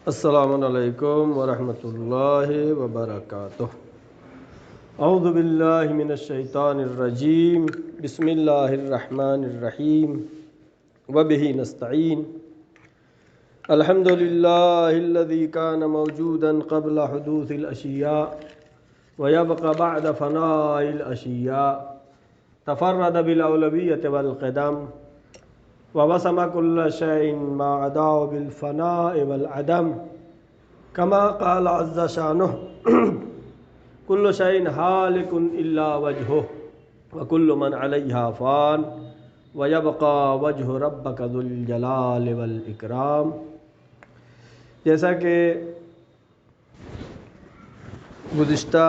السلام علیکم ورحمۃ اللہ وبرکاتہ۔ اعوذ باللہ من الشیطان الرجیم، بسم اللہ الرحمن الرحیم، وبہ نستعین۔ الحمد للہ الذی کان موجودا قبل حدوث الاشیاء ویبقى بعد فناء الاشیاء، تفرد بالاولویۃ والقدم ووسم كل شيء ما عداه بالفناء والعدم، كما قال عز شانه كل شيء هالك إلا وجهه وكل من عليها فان ويبقى وجه ربك ذو الجلال والإكرام۔ جیسا کہ گزشتہ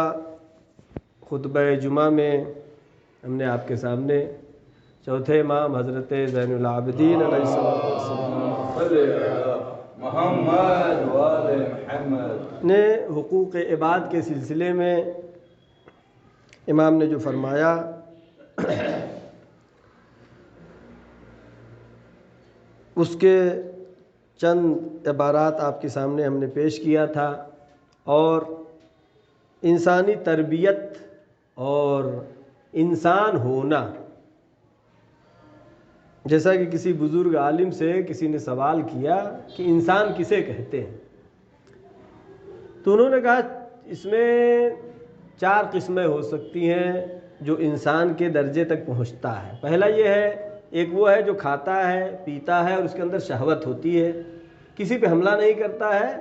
خطبہ جمعہ میں ہم نے آپ کے سامنے چوتھے امام حضرت زین العابدین علیہ السلام محمد نے حقوق عباد کے سلسلے میں امام نے جو فرمایا اس کے چند عبارات آپ کے سامنے ہم نے پیش کیا تھا، اور انسانی تربیت اور انسان ہونا، جیسا کہ کسی بزرگ عالم سے کسی نے سوال کیا کہ انسان کسے کہتے ہیں، تو انہوں نے کہا اس میں 4 قسمیں ہو سکتی ہیں جو انسان کے درجے تک پہنچتا ہے۔ پہلا یہ ہے، ایک وہ ہے جو کھاتا ہے پیتا ہے اور اس کے اندر شہوت ہوتی ہے، کسی پہ حملہ نہیں کرتا ہے،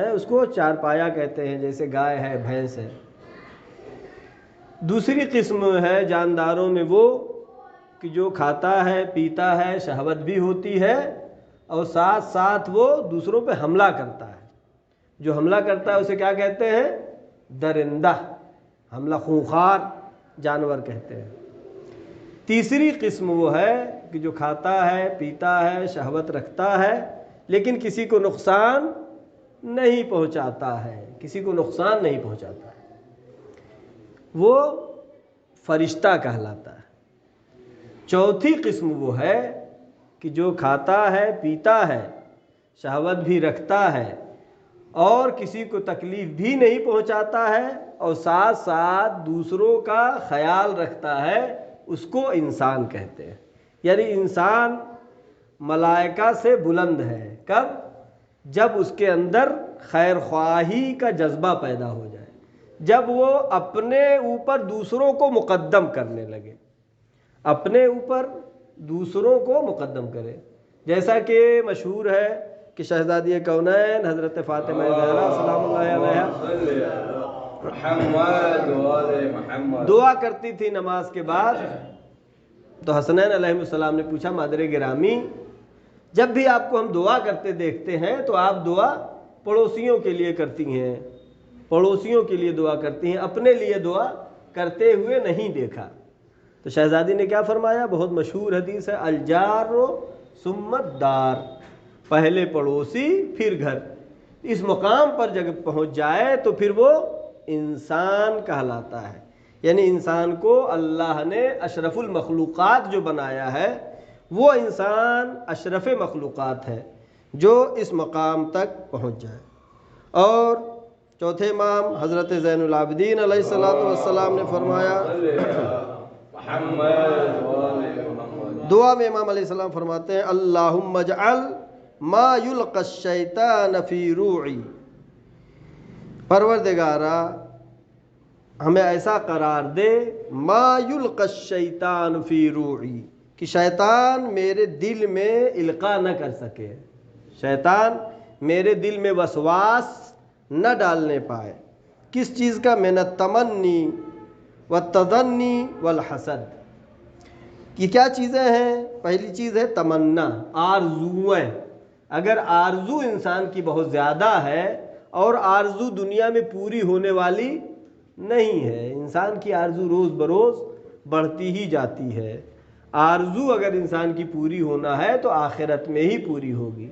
اس کو چارپایا کہتے ہیں، جیسے گائے ہے بھینس ہے۔ دوسری قسم ہے جانداروں میں وہ کہ جو کھاتا ہے پیتا ہے، شہوت بھی ہوتی ہے، اور ساتھ ساتھ وہ دوسروں پہ حملہ کرتا ہے۔ جو حملہ کرتا ہے اسے کیا کہتے ہیں؟ درندہ، حملہ خونخوار جانور کہتے ہیں۔ تیسری قسم وہ ہے کہ جو کھاتا ہے پیتا ہے، شہوت رکھتا ہے، لیکن کسی کو نقصان نہیں پہنچاتا ہے، کسی کو نقصان نہیں پہنچاتا ہے، وہ فرشتہ کہلاتا ہے۔ چوتھی قسم وہ ہے کہ جو کھاتا ہے پیتا ہے، شہوت بھی رکھتا ہے، اور کسی کو تکلیف بھی نہیں پہنچاتا ہے، اور ساتھ ساتھ دوسروں کا خیال رکھتا ہے، اس کو انسان کہتے ہیں۔ یعنی انسان ملائکہ سے بلند ہے، کب؟ جب اس کے اندر خیر خواہی کا جذبہ پیدا ہو جائے، جب وہ اپنے اوپر دوسروں کو مقدم کرنے لگے، اپنے اوپر دوسروں کو مقدم کرے۔ جیسا کہ مشہور ہے کہ شہزادی کونین حضرت فاطمہ زہرا سلام اللہ علیہ دعا کرتی تھی نماز کے بعد، تو حسنین علیہ السلام نے پوچھا مادر گرامی، جب بھی آپ کو ہم دعا کرتے دیکھتے ہیں تو آپ دعا پڑوسیوں کے لیے کرتی ہیں، پڑوسیوں کے لیے دعا کرتی ہیں، اپنے لیے دعا کرتے ہوئے نہیں دیکھا۔ تو شہزادی نے کیا فرمایا؟ بہت مشہور حدیث ہے، الجار ثم الدار، پہلے پڑوسی پھر گھر۔ اس مقام پر جب پہنچ جائے تو پھر وہ انسان کہلاتا ہے۔ یعنی انسان کو اللہ نے اشرف المخلوقات جو بنایا ہے، وہ انسان اشرف مخلوقات ہے جو اس مقام تک پہنچ جائے۔ اور چوتھے امام حضرت زین العابدین علیہ السلام نے فرمایا، دعا میں امام علیہ السلام فرماتے ہیں، اللہم اجعل ما یلقی الشیطان فی روعی، پروردگارا ہمیں ایسا قرار دے، ما یلقی الشیطان فی روعی، کہ شیطان میرے دل میں القاء نہ کر سکے، شیطان میرے دل میں وسواس نہ ڈالنے پائے۔ کس چیز کا؟ من التمنی والتظنی والحسد۔ یہ کیا چیزیں ہیں؟ پہلی چیز ہے تمنا، آرزوئیں۔ اگر آرزو انسان کی بہت زیادہ ہے، اور آرزو دنیا میں پوری ہونے والی نہیں ہے، انسان کی آرزو روز بروز بڑھتی ہی جاتی ہے۔ آرزو اگر انسان کی پوری ہونا ہے تو آخرت میں ہی پوری ہوگی۔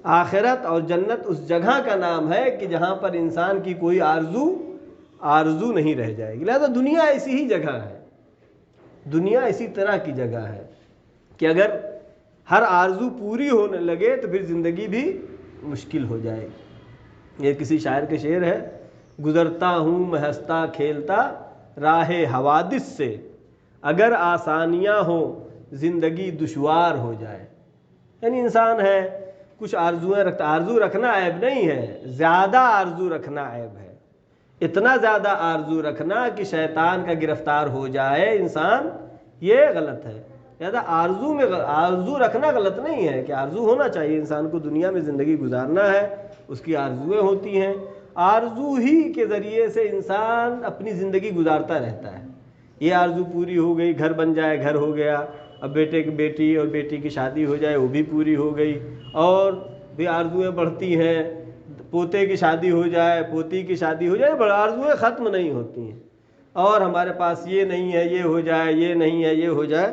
آخرت اور جنت اس جگہ کا نام ہے کہ جہاں پر انسان کی کوئی آرزو نہیں رہ جائے گی۔ لہذا دنیا ایسی ہی جگہ ہے، دنیا اسی طرح کی جگہ ہے کہ اگر ہر آرزو پوری ہونے لگے تو پھر زندگی بھی مشکل ہو جائے گی۔ یہ کسی شاعر کے شعر ہے، گزرتا ہوں میں ہنستا کھیلتا راہ حوادث سے، اگر آسانیاں ہوں زندگی دشوار ہو جائے۔ یعنی انسان ہے، کچھ آرزویں رکھتا، آرزو رکھنا عیب نہیں ہے، زیادہ آرزو رکھنا عیب ہے۔ اتنا زیادہ آرزو رکھنا کہ شیطان کا گرفتار ہو جائے انسان، یہ غلط ہے۔ زیادہ آرزو رکھنا غلط نہیں ہے، کہ آرزو ہونا چاہیے، انسان کو دنیا میں زندگی گزارنا ہے، اس کی آرزویں ہوتی ہیں، آرزو ہی کے ذریعے سے انسان اپنی زندگی گزارتا رہتا ہے۔ یہ آرزو پوری ہو گئی، گھر بن جائے، گھر ہو گیا، اب بیٹے کی بیٹی اور بیٹی کی شادی ہو جائے، وہ بھی پوری ہو گئی، اور بھی آرزویں بڑھتی ہیں، پوتے کی شادی ہو جائے، پوتی کی شادی ہو جائے، بڑا آرزویں ختم نہیں ہوتی ہیں، اور ہمارے پاس یہ نہیں ہے، یہ ہو جائے، یہ نہیں ہے، یہ ہو جائے۔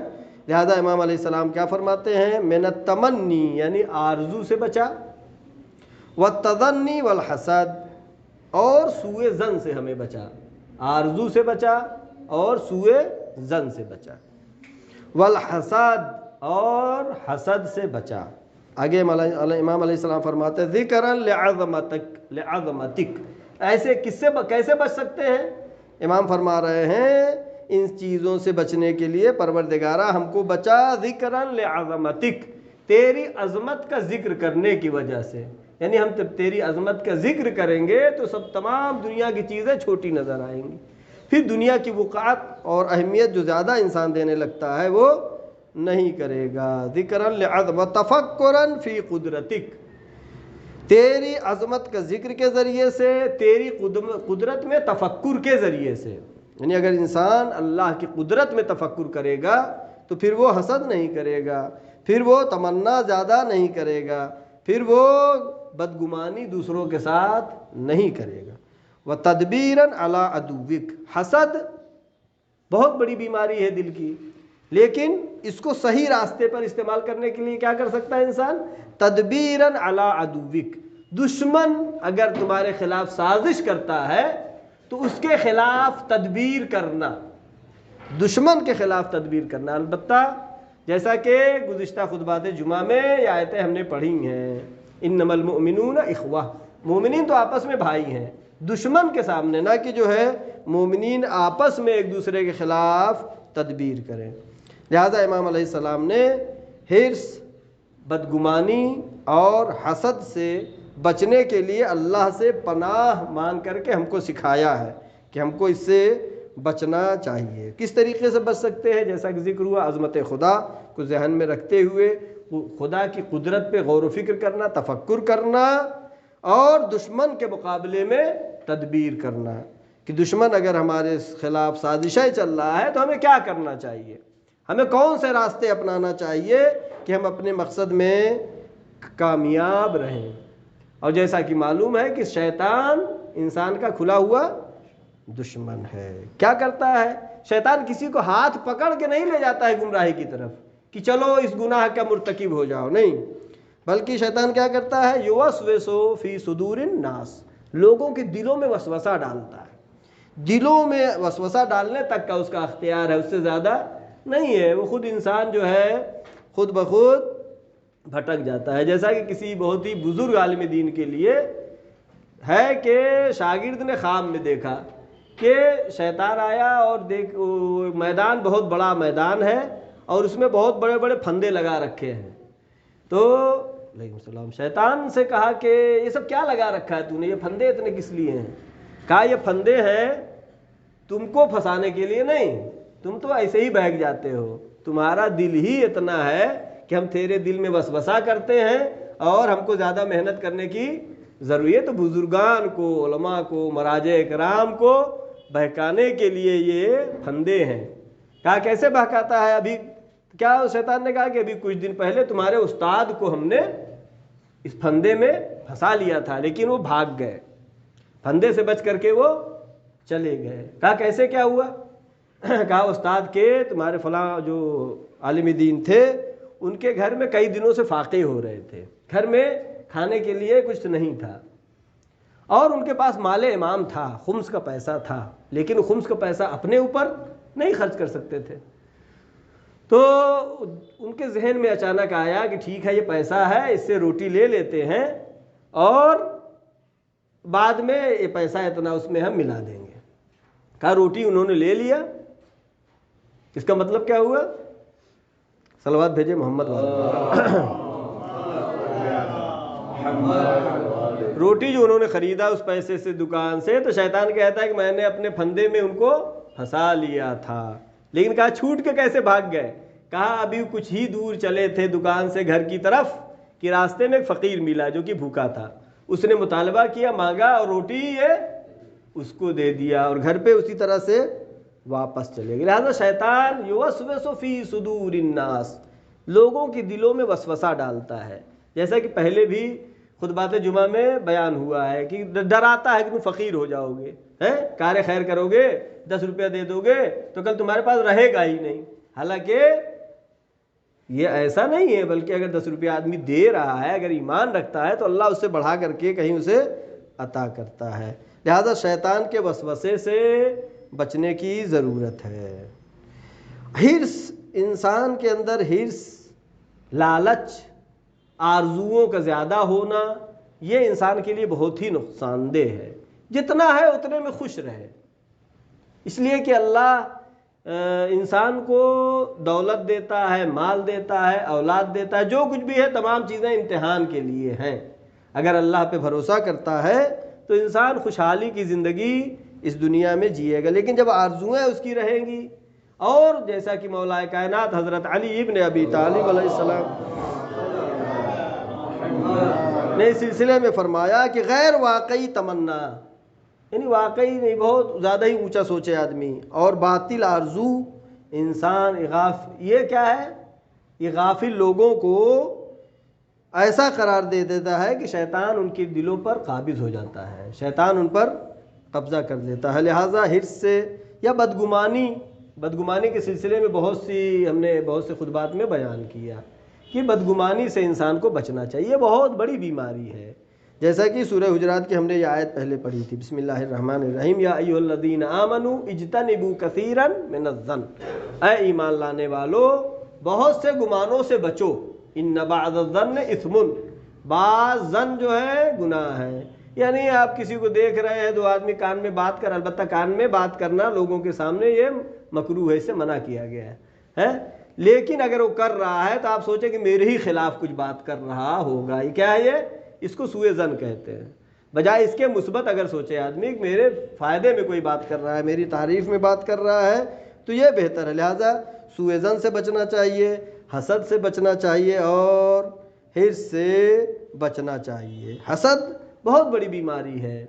لہذا امام علیہ السلام کیا فرماتے ہیں؟ من التمنی، یعنی آرزو سے بچا، والتظنی والحسد، اور سوء ظن سے ہمیں بچا، آرزو سے بچا اور سوء ظن سے بچا، والحسد، اور حسد سے بچا۔ آگے امام علیہ السلام فرماتے ہیں ذکراً لعظمتک، ایسے کیسے بچ سکتے ہیں؟ امام فرما رہے ہیں ان چیزوں سے بچنے کے لیے پروردگارہ ہم کو بچا ذکراً لعظمتک، تیری عظمت کا ذکر کرنے کی وجہ سے، یعنی ہم جب تیری عظمت کا ذکر کریں گے تو سب تمام دنیا کی چیزیں چھوٹی نظر آئیں گی، پھر دنیا کی وقعت اور اہمیت جو زیادہ انسان دینے لگتا ہے وہ نہیں کرے گا۔ ذکراً لعظمتک تفکراً فی قدرتک، تیری عظمت کا ذکر کے ذریعے سے، تیری قدرت میں تفکر کے ذریعے سے، یعنی اگر انسان اللہ کی قدرت میں تفکر کرے گا تو پھر وہ حسد نہیں کرے گا، پھر وہ تمنا زیادہ نہیں کرے گا، پھر وہ بدگمانی دوسروں کے ساتھ نہیں کرے گا۔ وَتَدْبِيرًا عَلَىٰ عَدُوِّكَ، حسد بہت بڑی بیماری ہے دل کی، لیکن اس کو صحیح راستے پر استعمال کرنے کے لیے کیا کر سکتا ہے انسان؟ تدبیراً علی عدوک، دشمن اگر تمہارے خلاف سازش کرتا ہے تو اس کے خلاف تدبیر کرنا، دشمن کے خلاف تدبیر کرنا۔ البتہ جیسا کہ گزشتہ خطبات جمعہ میں یہ آیتیں ہم نے پڑھی ہیں، انما المؤمنون اخوہ، مومنین تو آپس میں بھائی ہیں، دشمن کے سامنے نہ کہ جو ہے مومنین آپس میں ایک دوسرے کے خلاف تدبیر کریں۔ لہذا امام علیہ السلام نے حرص، بدگمانی اور حسد سے بچنے کے لیے اللہ سے پناہ مانگ کر کے ہم کو سکھایا ہے کہ ہم کو اس سے بچنا چاہیے۔ کس طریقے سے بچ سکتے ہیں؟ جیسا کہ ذکر ہوا، عظمت خدا کو ذہن میں رکھتے ہوئے خدا کی قدرت پہ غور و فکر کرنا، تفکر کرنا، اور دشمن کے مقابلے میں تدبیر کرنا، کہ دشمن اگر ہمارے خلاف سازشیں چل رہا ہے تو ہمیں کیا کرنا چاہیے، ہمیں کون سے راستے اپنانا چاہیے کہ ہم اپنے مقصد میں کامیاب رہیں۔ اور جیسا کہ معلوم ہے کہ شیطان انسان کا کھلا ہوا دشمن ہے۔ کیا کرتا ہے شیطان؟ کسی کو ہاتھ پکڑ کے نہیں لے جاتا ہے گمراہی کی طرف کہ چلو اس گناہ کا مرتکب ہو جاؤ، نہیں، بلکہ شیطان کیا کرتا ہے؟ یوسوسو فی صدور الناس، لوگوں کے دلوں میں وسوسہ ڈالتا ہے، دلوں میں وسوسہ ڈالنے تک کا اس کا اختیار ہے، اس سے زیادہ نہیں ہے۔ وہ خود انسان جو ہے خود بخود بھٹک جاتا ہے۔ جیسا کہ کسی بہت ہی بزرگ عالم دین کے لیے ہے کہ شاگرد نے خواب میں دیکھا کہ شیطان آیا اور میدان بہت بڑا میدان ہے اور اس میں بہت بڑے بڑے پھندے لگا رکھے ہیں، تو علیکم السلام، شیطان سے کہا کہ یہ سب کیا لگا رکھا ہے تو نے، یہ پھندے اتنے کس لیے ہیں؟ کہا یہ پھندے ہیں تم کو پھنسانے کے لیے نہیں، تم تو ایسے ہی بہک جاتے ہو، تمہارا دل ہی اتنا ہے کہ ہم تیرے دل میں وسوسہ کرتے ہیں اور ہم کو زیادہ محنت کرنے کی ضروری ہے۔ تو بزرگان کو، علماء کو، مراجع کرام کو بہکانے کے لیے یہ پھندے ہیں۔ کہا کیسے بہکاتا ہے؟ ابھی کیا شیطان نے کہا کہ ابھی کچھ دن پہلے تمہارے استاد کو ہم نے اس پھندے میں پھنسا لیا تھا لیکن وہ بھاگ گئے، پھندے سے بچ کر کے وہ چلے گئے۔ کہا کیسے کیا ہوا؟ کہا استاد کے تمہارے فلاں جو عالم دین تھے ان کے گھر میں کئی دنوں سے فاقے ہو رہے تھے، گھر میں کھانے کے لیے کچھ نہیں تھا، اور ان کے پاس مال امام تھا، خمس کا پیسہ تھا، لیکن خمس کا پیسہ اپنے اوپر نہیں خرچ کر سکتے تھے۔ تو ان کے ذہن میں اچانک آیا کہ ٹھیک ہے یہ پیسہ ہے، اس سے روٹی لے لیتے ہیں اور بعد میں یہ پیسہ اتنا اس میں ہم ملا دیں گے. کہا روٹی انہوں نے لے لیا. اس کا مطلب کیا ہوا؟ صلوات بھیجے محمد والے. روٹی جو انہوں نے خریدا اس پیسے سے دکان سے، تو شیطان کہتا ہے کہ میں نے اپنے پھندے میں ان کو پھنسا لیا تھا. لیکن کہا چھوٹ کے کیسے بھاگ گئے؟ کہا ابھی کچھ ہی دور چلے تھے دکان سے گھر کی طرف کہ راستے میں ایک فقیر ملا جو کہ بھوکا تھا. اس نے مطالبہ کیا، مانگا، اور روٹی یہ اس کو دے دیا، اور گھر پہ اسی طرح سے واپس چلے گئے. لہٰذا شیطان یوسوس فی صدور الناس، لوگوں کے دلوں میں وسوسہ ڈالتا ہے. جیسا کہ پہلے بھی خطبات جمعہ میں بیان ہوا ہے کہ ڈراتا ہے کہ تم فقیر ہو جاؤ گے، کار خیر کرو گے، 10 روپیہ دے دو گے تو کل تمہارے پاس رہے گا ہی نہیں. حالانکہ یہ ایسا نہیں ہے، بلکہ اگر 10 روپیہ آدمی دے رہا ہے، اگر ایمان رکھتا ہے تو اللہ اس سے بڑھا کر کے کہیں اسے عطا کرتا ہے. لہذا شیطان کے وسوسے سے بچنے کی ضرورت ہے. حرص، انسان کے اندر حرص، لالچ، آرزوؤں کا زیادہ ہونا، یہ انسان کے لیے بہت ہی نقصان دہ ہے. جتنا ہے اتنے میں خوش رہے. اس لیے کہ اللہ انسان کو دولت دیتا ہے، مال دیتا ہے، اولاد دیتا ہے، جو کچھ بھی ہے تمام چیزیں امتحان کے لیے ہیں. اگر اللہ پہ بھروسہ کرتا ہے تو انسان خوشحالی کی زندگی اس دنیا میں جیے گا. لیکن جب آرزویں اس کی رہیں گی، اور جیسا کہ مولا کائنات حضرت علی ابن ابی طالب علیہ السلام نے اس سلسلے میں فرمایا کہ غیر واقعی تمنا، یعنی واقعی نہیں، بہت زیادہ ہی اونچا سوچے آدمی، اور باطل آرزو انسان یہ کیا ہے؟ یہ غافل لوگوں کو ایسا قرار دے دیتا ہے کہ شیطان ان کے دلوں پر قابض ہو جاتا ہے، شیطان ان پر قبضہ کر لیتا ہے. لہٰذا حرص سے یا بدگمانی کے سلسلے میں ہم نے بہت سے خطبات میں بیان کیا کہ بدگمانی سے انسان کو بچنا چاہیے. یہ بہت بڑی بیماری ہے. جیسا کہ سورہ حجرات کی ہم نے یہ آیت پہلے پڑھی تھی، بسم اللہ الرحمن الرحیم، یا ایھا الذین آمنوا اجتنبوا کثیرا من الظن، اے ایمان لانے والو بہت سے گمانوں سے بچو. ان بعض الظن اثم، بعض ظن جو ہے گناہ ہے. یعنی آپ کسی کو دیکھ رہے ہیں، 2 آدمی کان میں بات کر، البتہ کان میں بات کرنا لوگوں کے سامنے یہ مکروہ ہے، اسے منع کیا گیا ہے. لیکن اگر وہ کر رہا ہے تو آپ سوچیں کہ میرے ہی خلاف کچھ بات کر رہا ہوگا. یہ کیا ہے؟ یہ اس کو سوء ظن کہتے ہیں. بجائے اس کے مثبت اگر سوچے آدمی کہ میرے فائدے میں کوئی بات کر رہا ہے، میری تعریف میں بات کر رہا ہے، تو یہ بہتر ہے. لہٰذا سوء ظن سے بچنا چاہیے، حسد سے بچنا چاہیے، اور حرص سے بچنا چاہیے. حسد بہت بڑی بیماری ہے.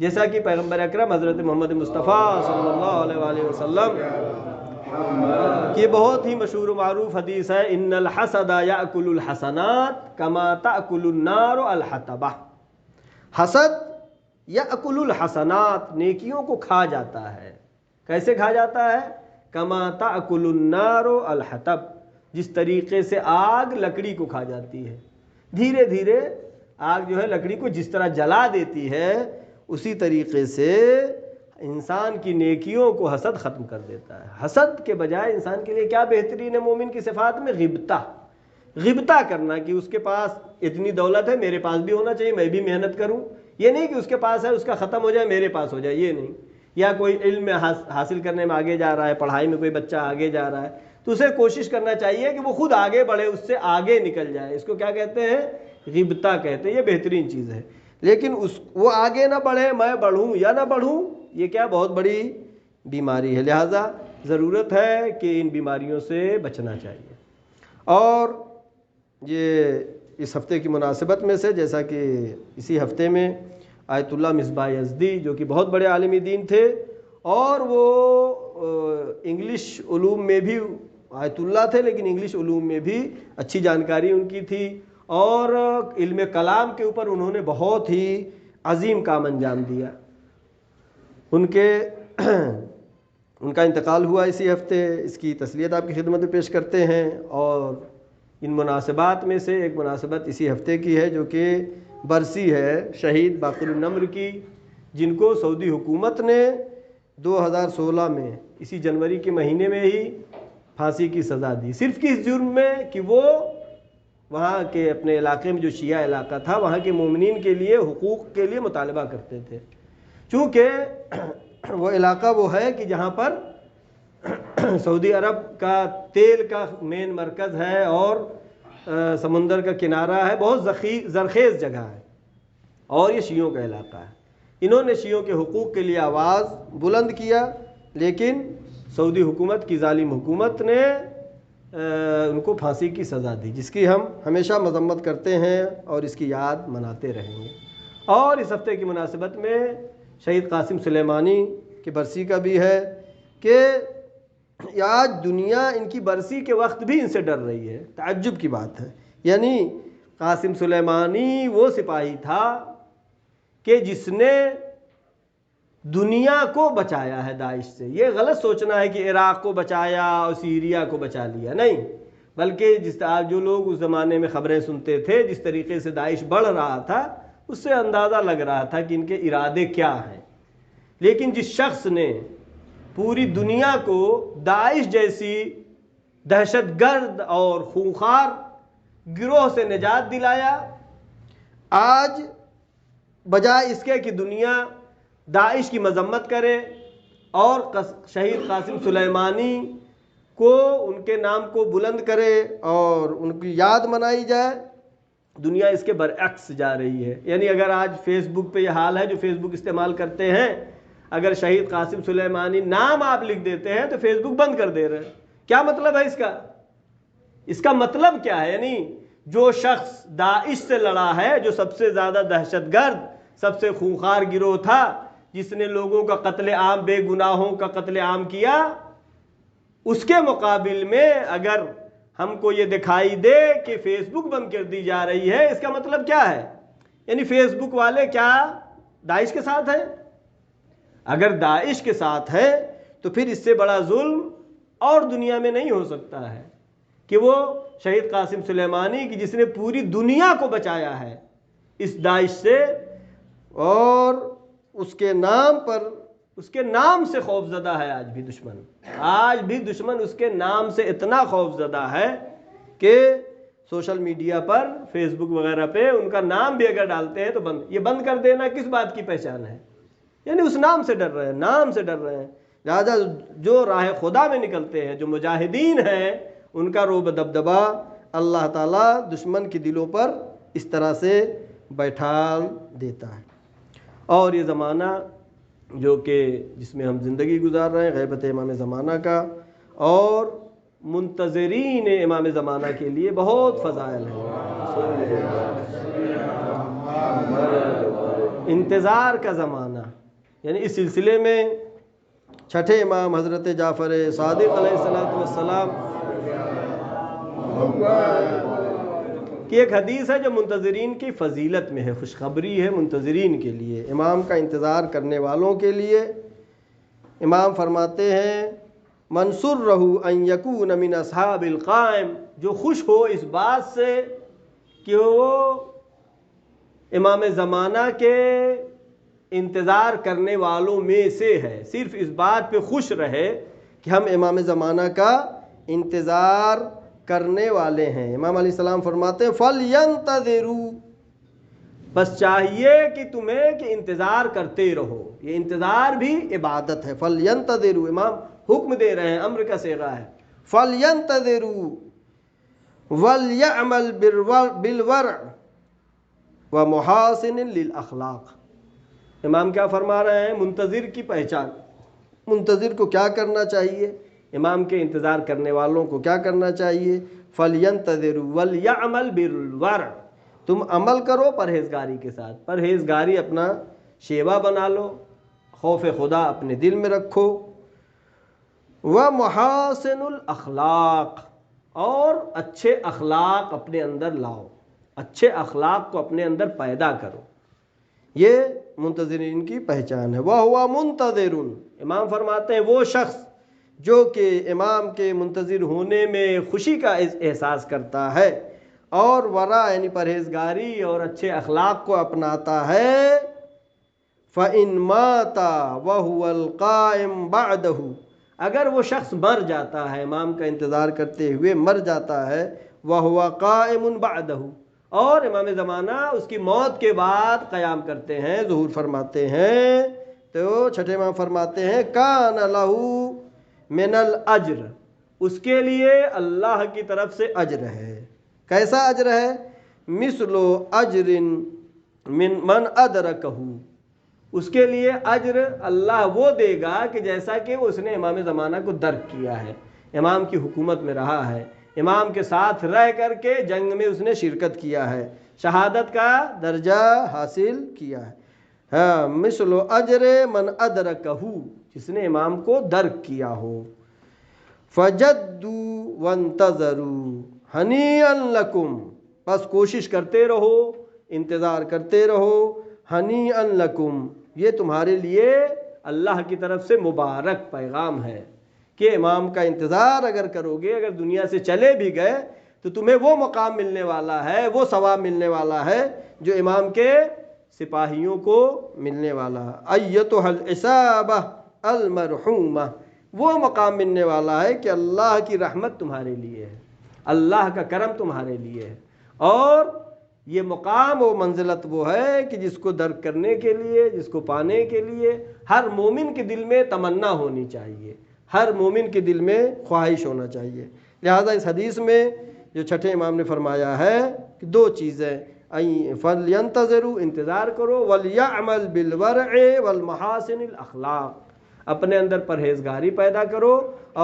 جیسا کہ پیغمبر اکرم حضرت محمد مصطفیٰ صلی اللہ علیہ وآلہ وسلم کی بہت ہی مشہور و معروف حدیث ہے، ان الحسد یاکل الحسنات کما تاکل النار الحطب. حسد یاکل الحسنات، نیکیوں کو کھا جاتا ہے. کیسے کھا جاتا ہے؟ کما تاکل النار الحطب، جس طریقے سے آگ لکڑی کو کھا جاتی ہے. دھیرے دھیرے آگ جو ہے لکڑی کو جس طرح جلا دیتی ہے، اسی طریقے سے انسان کی نیکیوں کو حسد ختم کر دیتا ہے. حسد کے بجائے انسان کے لیے کیا بہترین ہے؟ مومن کی صفات میں غبطہ کرنا، کہ اس کے پاس اتنی دولت ہے، میرے پاس بھی ہونا چاہیے، میں بھی محنت کروں. یہ نہیں کہ اس کے پاس ہے اس کا ختم ہو جائے میرے پاس ہو جائے، یہ نہیں. یا کوئی علم حاصل کرنے میں آگے جا رہا ہے، پڑھائی میں کوئی بچہ آگے جا رہا ہے، تو اسے کوشش کرنا چاہیے کہ وہ خود آگے بڑھے، اس سے آگے نکل جائے. اس کو کیا کہتے ہیں؟ غبطہ کہتے ہیں. یہ بہترین چیز ہے. لیکن وہ آگے نہ بڑھے، میں بڑھوں یا نہ بڑھوں، یہ کیا بہت بڑی بیماری ہے. لہٰذا ضرورت ہے کہ ان بیماریوں سے بچنا چاہیے. اور یہ اس ہفتے کی مناسبت میں سے، جیسا کہ اسی ہفتے میں آیت اللہ مصباح یزدی جو کہ بہت بڑے عالم دین تھے، اور وہ انگلش علوم میں بھی آیت اللہ تھے، لیکن انگلش علوم میں بھی اچھی جانکاری ان کی تھی، اور علم کلام کے اوپر انہوں نے بہت ہی عظیم کام انجام دیا. ان کا انتقال ہوا اسی ہفتے. اس کی تسلیت آپ کی خدمت میں پیش کرتے ہیں. اور ان مناسبات میں سے ایک مناسبت اسی ہفتے کی ہے جو کہ برسی ہے شہید باقر النمر کی، جن کو سعودی حکومت نے 2016 میں اسی جنوری کے مہینے میں ہی پھانسی کی سزا دی، صرف کس جرم میں؟ کہ وہ وہاں کے اپنے علاقے میں جو شیعہ علاقہ تھا وہاں کے مومنین کے لیے حقوق کے لیے مطالبہ کرتے تھے، چونکہ وہ علاقہ وہ ہے کہ جہاں پر سعودی عرب کا تیل کا مین مرکز ہے اور سمندر کا کنارہ ہے، بہت زرخیز جگہ ہے، اور یہ شیعوں کا علاقہ ہے۔ انہوں نے شیعوں کے حقوق کے لیے آواز بلند کیا، لیکن سعودی حکومت کی ظالم حکومت نے ان کو پھانسی کی سزا دی، جس کی ہم ہمیشہ مذمت کرتے ہیں اور اس کی یاد مناتے رہیں گے۔ اور اس ہفتے کی مناسبت میں شہید قاسم سلیمانی کی برسی کا بھی ہے کہ آج دنیا ان کی برسی کے وقت بھی ان سے ڈر رہی ہے۔ تعجب کی بات ہے، یعنی قاسم سلیمانی وہ سپاہی تھا کہ جس نے دنیا کو بچایا ہے داعش سے۔ یہ غلط سوچنا ہے کہ عراق کو بچایا اور سیریا کو بچا لیا، نہیں، بلکہ جو لوگ اس زمانے میں خبریں سنتے تھے، جس طریقے سے داعش بڑھ رہا تھا، اس سے اندازہ لگ رہا تھا کہ ان کے ارادے کیا ہیں۔ لیکن جس شخص نے پوری دنیا کو داعش جیسی دہشت گرد اور خونخوار گروہ سے نجات دلایا، آج بجائے اس کے کہ دنیا داعش کی مذمت کرے اور شہید قاسم سلیمانی کو ان کے نام کو بلند کرے اور ان کی یاد منائی جائے، دنیا اس کے برعکس جا رہی ہے۔ یعنی اگر آج فیس بک پہ یہ حال ہے، جو فیس بک استعمال کرتے ہیں، اگر شہید قاسم سلیمانی نام آپ لکھ دیتے ہیں تو فیس بک بند کر دے رہے ہیں۔ کیا مطلب ہے اس کا؟ اس کا مطلب کیا ہے؟ یعنی جو شخص داعش سے لڑا ہے، جو سب سے زیادہ دہشت گرد، سب سے خونخوار گروہ تھا، جس نے لوگوں کا قتل عام، بے گناہوں کا قتل عام کیا، اس کے مقابل میں اگر ہم کو یہ دکھائی دے کہ فیس بک بند کر دی جا رہی ہے، اس کا مطلب کیا ہے؟ یعنی فیس بک والے کیا داعش کے ساتھ ہیں؟ اگر داعش کے ساتھ ہے تو پھر اس سے بڑا ظلم اور دنیا میں نہیں ہو سکتا ہے کہ وہ شہید قاسم سلیمانی کی جس نے پوری دنیا کو بچایا ہے اس داعش سے، اور اس کے نام پر، اس کے نام سے خوف زدہ ہے آج بھی دشمن۔ آج بھی دشمن اس کے نام سے اتنا خوف زدہ ہے کہ سوشل میڈیا پر، فیس بک وغیرہ پہ ان کا نام بھی اگر ڈالتے ہیں تو یہ بند کر دینا کس بات کی پہچان ہے؟ یعنی اس نام سے ڈر رہے ہیں، نام سے ڈر رہے ہیں۔ لہٰذا جو راہ خدا میں نکلتے ہیں، جو مجاہدین ہیں، ان کا روب دبدبا اللہ تعالیٰ دشمن کے دلوں پر اس طرح سے بیٹھال دیتا ہے۔ اور یہ زمانہ جو کہ جس میں ہم زندگی گزار رہے ہیں، غیبت امام زمانہ کا، اور منتظرین امام زمانہ کے لیے بہت فضائل ہیں۔ انتظار کا زمانہ، یعنی اس سلسلے میں چھٹے امام حضرت جعفر صادق علیہ السلام کی ایک حدیث ہے جو منتظرین کی فضیلت میں ہے، خوشخبری ہے منتظرین کے لیے، امام کا انتظار کرنے والوں کے لیے۔ امام فرماتے ہیں منصور رہو ان یکون من اصحاب القائم، جو خوش ہو اس بات سے کہ وہ امام زمانہ کے انتظار کرنے والوں میں سے ہے، صرف اس بات پہ خوش رہے کہ ہم امام زمانہ کا انتظار کرنے والے ہیں۔ امام علیہ السلام فرماتے ہیں فَلْيَنْتَظِرُوا، بس چاہیے کہ تمہیں کہ انتظار کرتے رہو۔ یہ انتظار بھی عبادت ہے۔ فَلْيَنْتَظِرُوا، امام حکم دے رہے ہیں، امر کا صیغہ ہے۔ فَلْيَنْتَظِرُوا وَلْيَعْمَلْ بِالْوَرْعِ وَمُحَاسِنٍ لِلْأَخْلَاقِ۔ امام کیا فرما رہے ہیں؟ منتظر کی پہچان، منتظر کو کیا کرنا چاہیے، امام کے انتظار کرنے والوں کو کیا کرنا چاہیے؟ فَلْيَنْتَظِرُوا وَلْيَعْمَلْ بِالْوَرْعِ، تم عمل کرو پرہیزگاری کے ساتھ، پرہیزگاری اپنا شیوا بنا لو، خوف خدا اپنے دل میں رکھو۔ وَمُحَاسِنُ الْأَخْلَاقِ، اور اچھے اخلاق اپنے اندر لاؤ، اچھے اخلاق کو اپنے اندر پیدا کرو۔ یہ منتظرین کی پہچان ہے۔ وَهُوَ مُنْتَظِرٌ، امام فرماتے ہیں وہ شخص جو کہ امام کے منتظر ہونے میں خوشی کا احساس کرتا ہے اور ورع یعنی پرہیزگاری اور اچھے اخلاق کو اپناتا ہے، فَإِن مَاتَ وَهُوَ الْقَائِمُ بَعْدَهُ، اگر وہ شخص مر جاتا ہے، امام کا انتظار کرتے ہوئے مر جاتا ہے، وَهُوَ قَائِمٌ بَعْدَهُ، اور امام زمانہ اس کی موت کے بعد قیام کرتے ہیں، ظہور فرماتے ہیں۔ تو چھٹے امام فرماتے ہیں کَانَ لَهُ مِنَ الْأَجْرِ، اس کے لیے اللہ کی طرف سے اجر ہے۔ کیسا اجر ہے؟ مثل اجر من ادرکہ، اس کے لیے اجر اللہ وہ دے گا کہ جیسا کہ اس نے امام زمانہ کو درک کیا ہے، امام کی حکومت میں رہا ہے، امام کے ساتھ رہ کر کے جنگ میں اس نے شرکت کیا ہے، شہادت کا درجہ حاصل کیا ہے۔ ہاں، مثل اجر من ادرکہ، جس نے امام کو درک کیا ہو۔ فجدوا وانتظروا ہنیئا لکم، بس کوشش کرتے رہو، انتظار کرتے رہو، ہنیئا لکم، یہ تمہارے لیے اللہ کی طرف سے مبارک پیغام ہے کہ امام کا انتظار اگر کرو گے، اگر دنیا سے چلے بھی گئے تو تمہیں وہ مقام ملنے والا ہے، وہ ثواب ملنے والا ہے جو امام کے سپاہیوں کو ملنے والا ہے۔ ایتھا العصابہ المرحومہ، وہ مقام ملنے والا ہے کہ اللہ کی رحمت تمہارے لیے ہے، اللہ کا کرم تمہارے لیے ہے، اور یہ مقام و منزلت وہ ہے کہ جس کو درک کرنے کے لیے، جس کو پانے کے لیے ہر مومن کے دل میں تمنا ہونی چاہیے، ہر مومن کے دل میں خواہش ہونا چاہیے۔ لہذا اس حدیث میں جو چھٹے امام نے فرمایا ہے کہ دو چیزیں، فَلْيَنْتَظِرُوا، انتظار کرو، وَلْيَعْمَلْ بِالْوَرْعِ وَالْمَحَاسِنِ الْأَخْلَاقِ، اپنے اندر پرہیزگاری پیدا کرو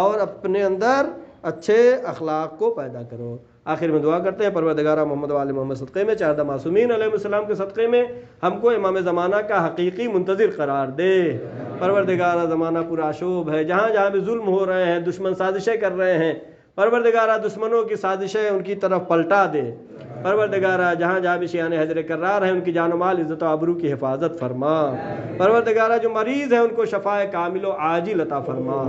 اور اپنے اندر اچھے اخلاق کو پیدا کرو۔ آخر میں دعا کرتے ہیں پروردگارہ محمد و آل محمد صدقے میں، چاردہ معصومین علیہ السلام کے صدقے میں ہم کو امام زمانہ کا حقیقی منتظر قرار دے۔ پروردگارہ زمانہ پورا شوب ہے، جہاں جہاں بھی ظلم ہو رہے ہیں، دشمن سازشیں کر رہے ہیں، پروردگارہ دشمنوں کی سازشیں ان کی طرف پلٹا دے۔ پروردگارہ جہاں جہاں بھی شیعان حضر کرار ہیں، ان کی جان و مال عزت و آبرو کی حفاظت فرما۔ پروردگارہ جو مریض ہیں ان کو شفاء کامل و عاجل عطا فرما۔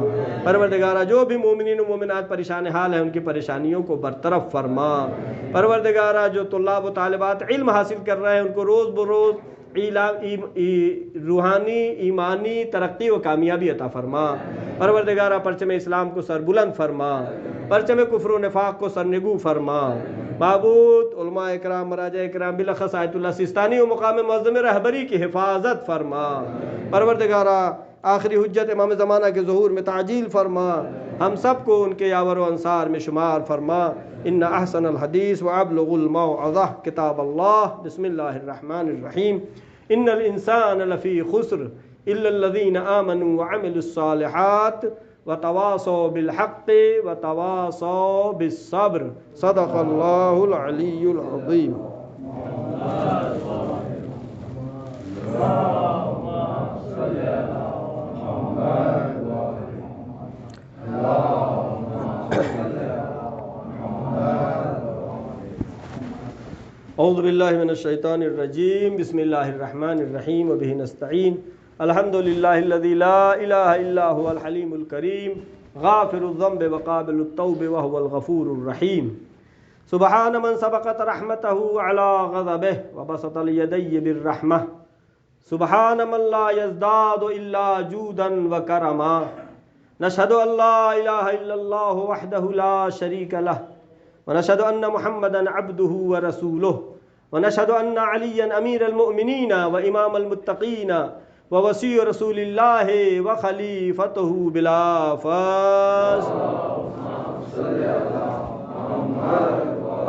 پروردگارہ جو بھی مومنین و مومنات پریشان حال ہیں ان کی پریشانیوں کو برطرف فرما۔ پروردگارہ جو طلاب و طالبات علم حاصل کر رہے ہیں ان کو روز بروز روحانی ایمانی ترقی و کامیابی عطا فرما۔ پروردگارہ پرچم اسلام کو سربلند فرما، پرچم کفر و نفاق کو سرنگو فرما۔ معبود علماء اکرام، مراجع اکرام، بالاخص آیت اللہ سیستانی و مقام معظم رہبری کی حفاظت فرما۔ پروردگارہ آخری حجت امام زمانہ کے ظہور میں تعجیل فرما، ہم سب کو ان کے یاور و انصار میں شمار فرما۔ ان احسن الحدیث وابلغ الموعظہ کتاب اللہ، بسم اللہ الرحمن الرحیم۔ ان الانسان لفی خسر الا الذین آمنوا وعملوا الصالحات وتواصوا بالحق وتواصوا بالصبر، صدق اللہ العلی العظیم۔ اعوذ باللہ من الشیطان الرجیم، بسم اللہ الرحمن الرحیم، وبہ نستعین۔ الحمد للہ الذی لا الہ الا هو الحلیم الکریم، غافر الذنب وقابل التوب وهو الغفور الرحیم۔ سبحان من سبقت رحمتہ علی غضبہ وبسط الیدی بالرحمہ، سبحان من لا یزداد الا جودا وکرما۔ نشہد ان لا الہ الا اللہ وحدہ لا شریک لہ، ونشہد ان محمدا عبدہ ورسولہ، ونشہد ان علیا امیر المؤمنین وامام المتقین ووصی رسول اللہ وخلیفتہ بلا فاصل۔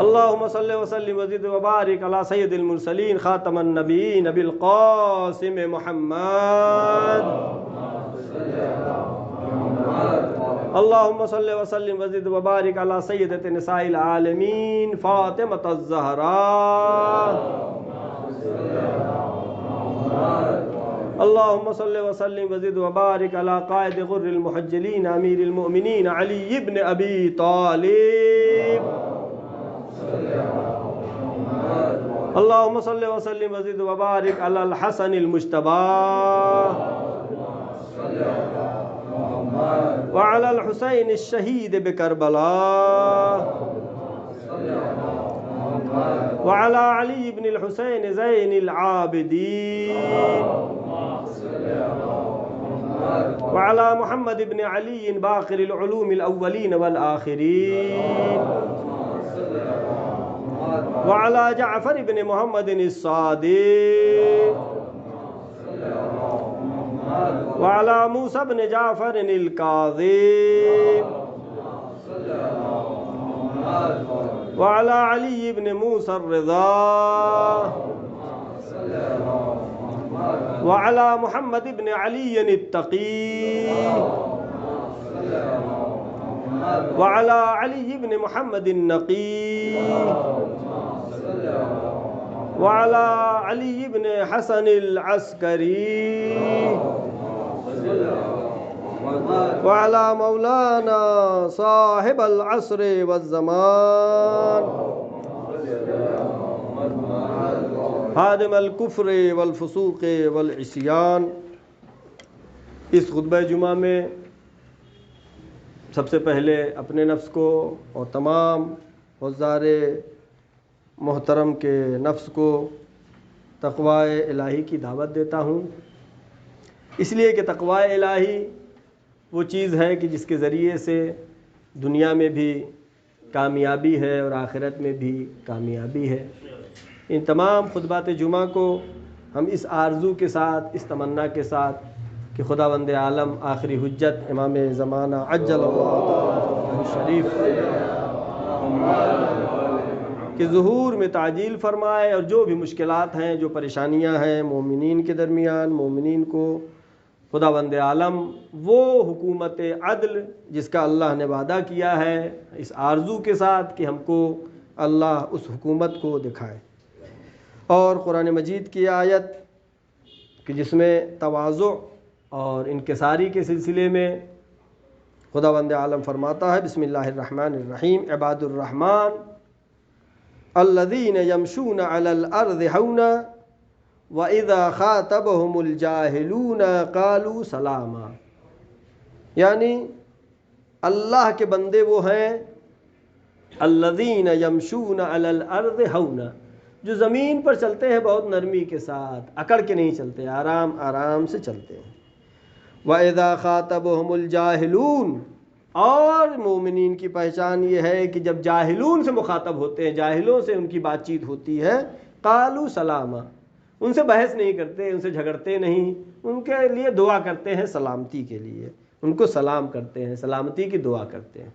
اللہم صلی وسلم وزد وبارک علی سید المرسلین خاتم النبیین بالقاسم محمد۔ اللہم صلی وسلم وزد وبارک علی سیدۃ نساء العالمین فاطمۃ الزہراء۔ اللہم صلی وسلم وزد وبارک علی قائد غر المحجلین امیر المؤمنین علی ابن ابی طالب۔ اللہم صلی وسلم وزد وبارک علی الحسن المجتبی وعلى الحسين الشهيد بكربلاء وعلى علي بن الحسين زين العابدين وعلى محمد بن علي باقر العلوم الأولين والآخرين وعلى جعفر بن محمد الصادق وعلى موسى بن جعفر الكاظم وعلى علي بن موسى الرضا وعلى محمد بن علي التقي وعلى علي بن محمد النقي وعلى علي بن حسن العسكري وعلى مولانا صاحب العصر والزمان حادم الکفر والفسوق والعصیان۔ اس خطبہ جمعہ میں سب سے پہلے اپنے نفس کو اور تمام حضار محترم کے نفس کو تقوی الہی کی دعوت دیتا ہوں، اس لیے کہ تقوی الہی وہ چیز ہے کہ جس کے ذریعے سے دنیا میں بھی کامیابی ہے اور آخرت میں بھی کامیابی ہے۔ ان تمام خطبات جمعہ کو ہم اس آرزو کے ساتھ، اس تمنا کے ساتھ کہ خداوند عالم آخری حجت امام زمانہ عجل اللہ تعالی شریف کہ ظہور میں تعجیل فرمائے، اور جو بھی مشکلات ہیں، جو پریشانیاں ہیں مومنین کے درمیان، مومنین کو خداوند عالم وہ حکومت عدل جس کا اللہ نے وعدہ کیا ہے، اس آرزو کے ساتھ کہ ہم کو اللہ اس حکومت کو دکھائے۔ اور قرآن مجید کی آیت کہ جس میں تواضع اور انکساری کے سلسلے میں خداوند عالم فرماتا ہے، بسم اللہ الرحمن الرحیم، عباد الرحمن الذین یمشون علی الارض ہونا وَإِذَا خَاطَبَهُمُ الْجَاهِلُونَ قَالُوا سَلَامًا، یعنی اللہ کے بندے وہ ہیں الذین یمشون علی الارض ہونا، جو زمین پر چلتے ہیں بہت نرمی کے ساتھ، اکڑ کے نہیں چلتے، آرام آرام سے چلتے ہیں۔ وَإِذَا خَاطَبَهُمُ الْجَاهِلُونَ، اور مومنین کی پہچان یہ ہے کہ جب جاہلون سے مخاطب ہوتے ہیں، جاہلوں سے ان کی بات چیت ہوتی ہے، قالوا سلاما، ان سے بحث نہیں کرتے، ان سے جھگڑتے نہیں، ان کے لیے دعا کرتے ہیں سلامتی کے لیے، ان کو سلام کرتے ہیں، سلامتی کی دعا کرتے ہیں۔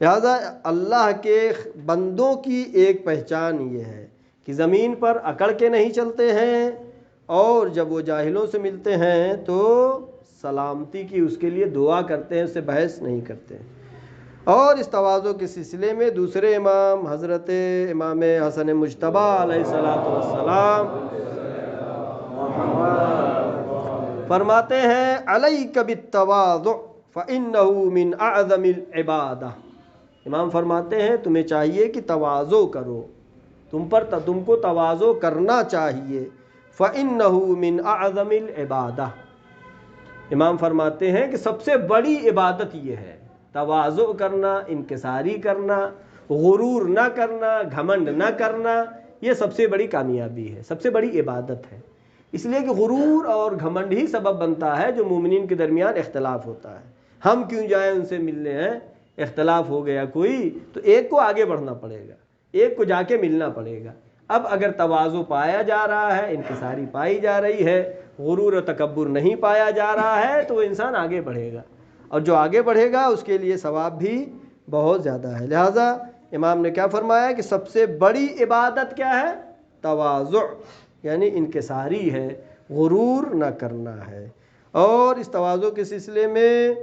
لہذا اللہ کے بندوں کی ایک پہچان یہ ہے کہ زمین پر اکڑ کے نہیں چلتے ہیں، اور جب وہ جاہلوں سے ملتے ہیں تو سلامتی کی اس کے لیے دعا کرتے ہیں، اس سے بحث نہیں کرتے ہیں۔ اور اس تواضع کے سلسلے میں دوسرے امام حضرت امام حسن مجتبیٰ علیہ السلام فرماتے ہیں، علیک بالتواضع فإنہ من اعظم العبادہ، امام فرماتے ہیں تمہیں چاہیے کہ تواضع کرو، تم کو تواضع کرنا چاہیے، فإنہ من اعظم العبادہ، امام فرماتے ہیں کہ سب سے بڑی عبادت یہ ہے، تواضع کرنا، انکساری کرنا، غرور نہ کرنا، گھمنڈ نہ کرنا، یہ سب سے بڑی کامیابی ہے، سب سے بڑی عبادت ہے۔ اس لیے کہ غرور اور گھمنڈ ہی سبب بنتا ہے جو مومنین کے درمیان اختلاف ہوتا ہے۔ ہم کیوں جائیں ان سے ملنے ہیں، اختلاف ہو گیا کوئی تو ایک کو آگے بڑھنا پڑے گا، ایک کو جا کے ملنا پڑے گا۔ اب اگر تواضع پایا جا رہا ہے، انکساری پائی جا رہی ہے، غرور و تکبر نہیں پایا جا رہا ہے، تو وہ انسان آگے بڑھے گا، اور جو آگے بڑھے گا اس کے لیے ثواب بھی بہت زیادہ ہے۔ لہٰذا امام نے کیا فرمایا کہ سب سے بڑی عبادت کیا ہے؟ تواضع، یعنی انکساری ہے، غرور نہ کرنا ہے۔ اور اس تواضع کے سلسلے میں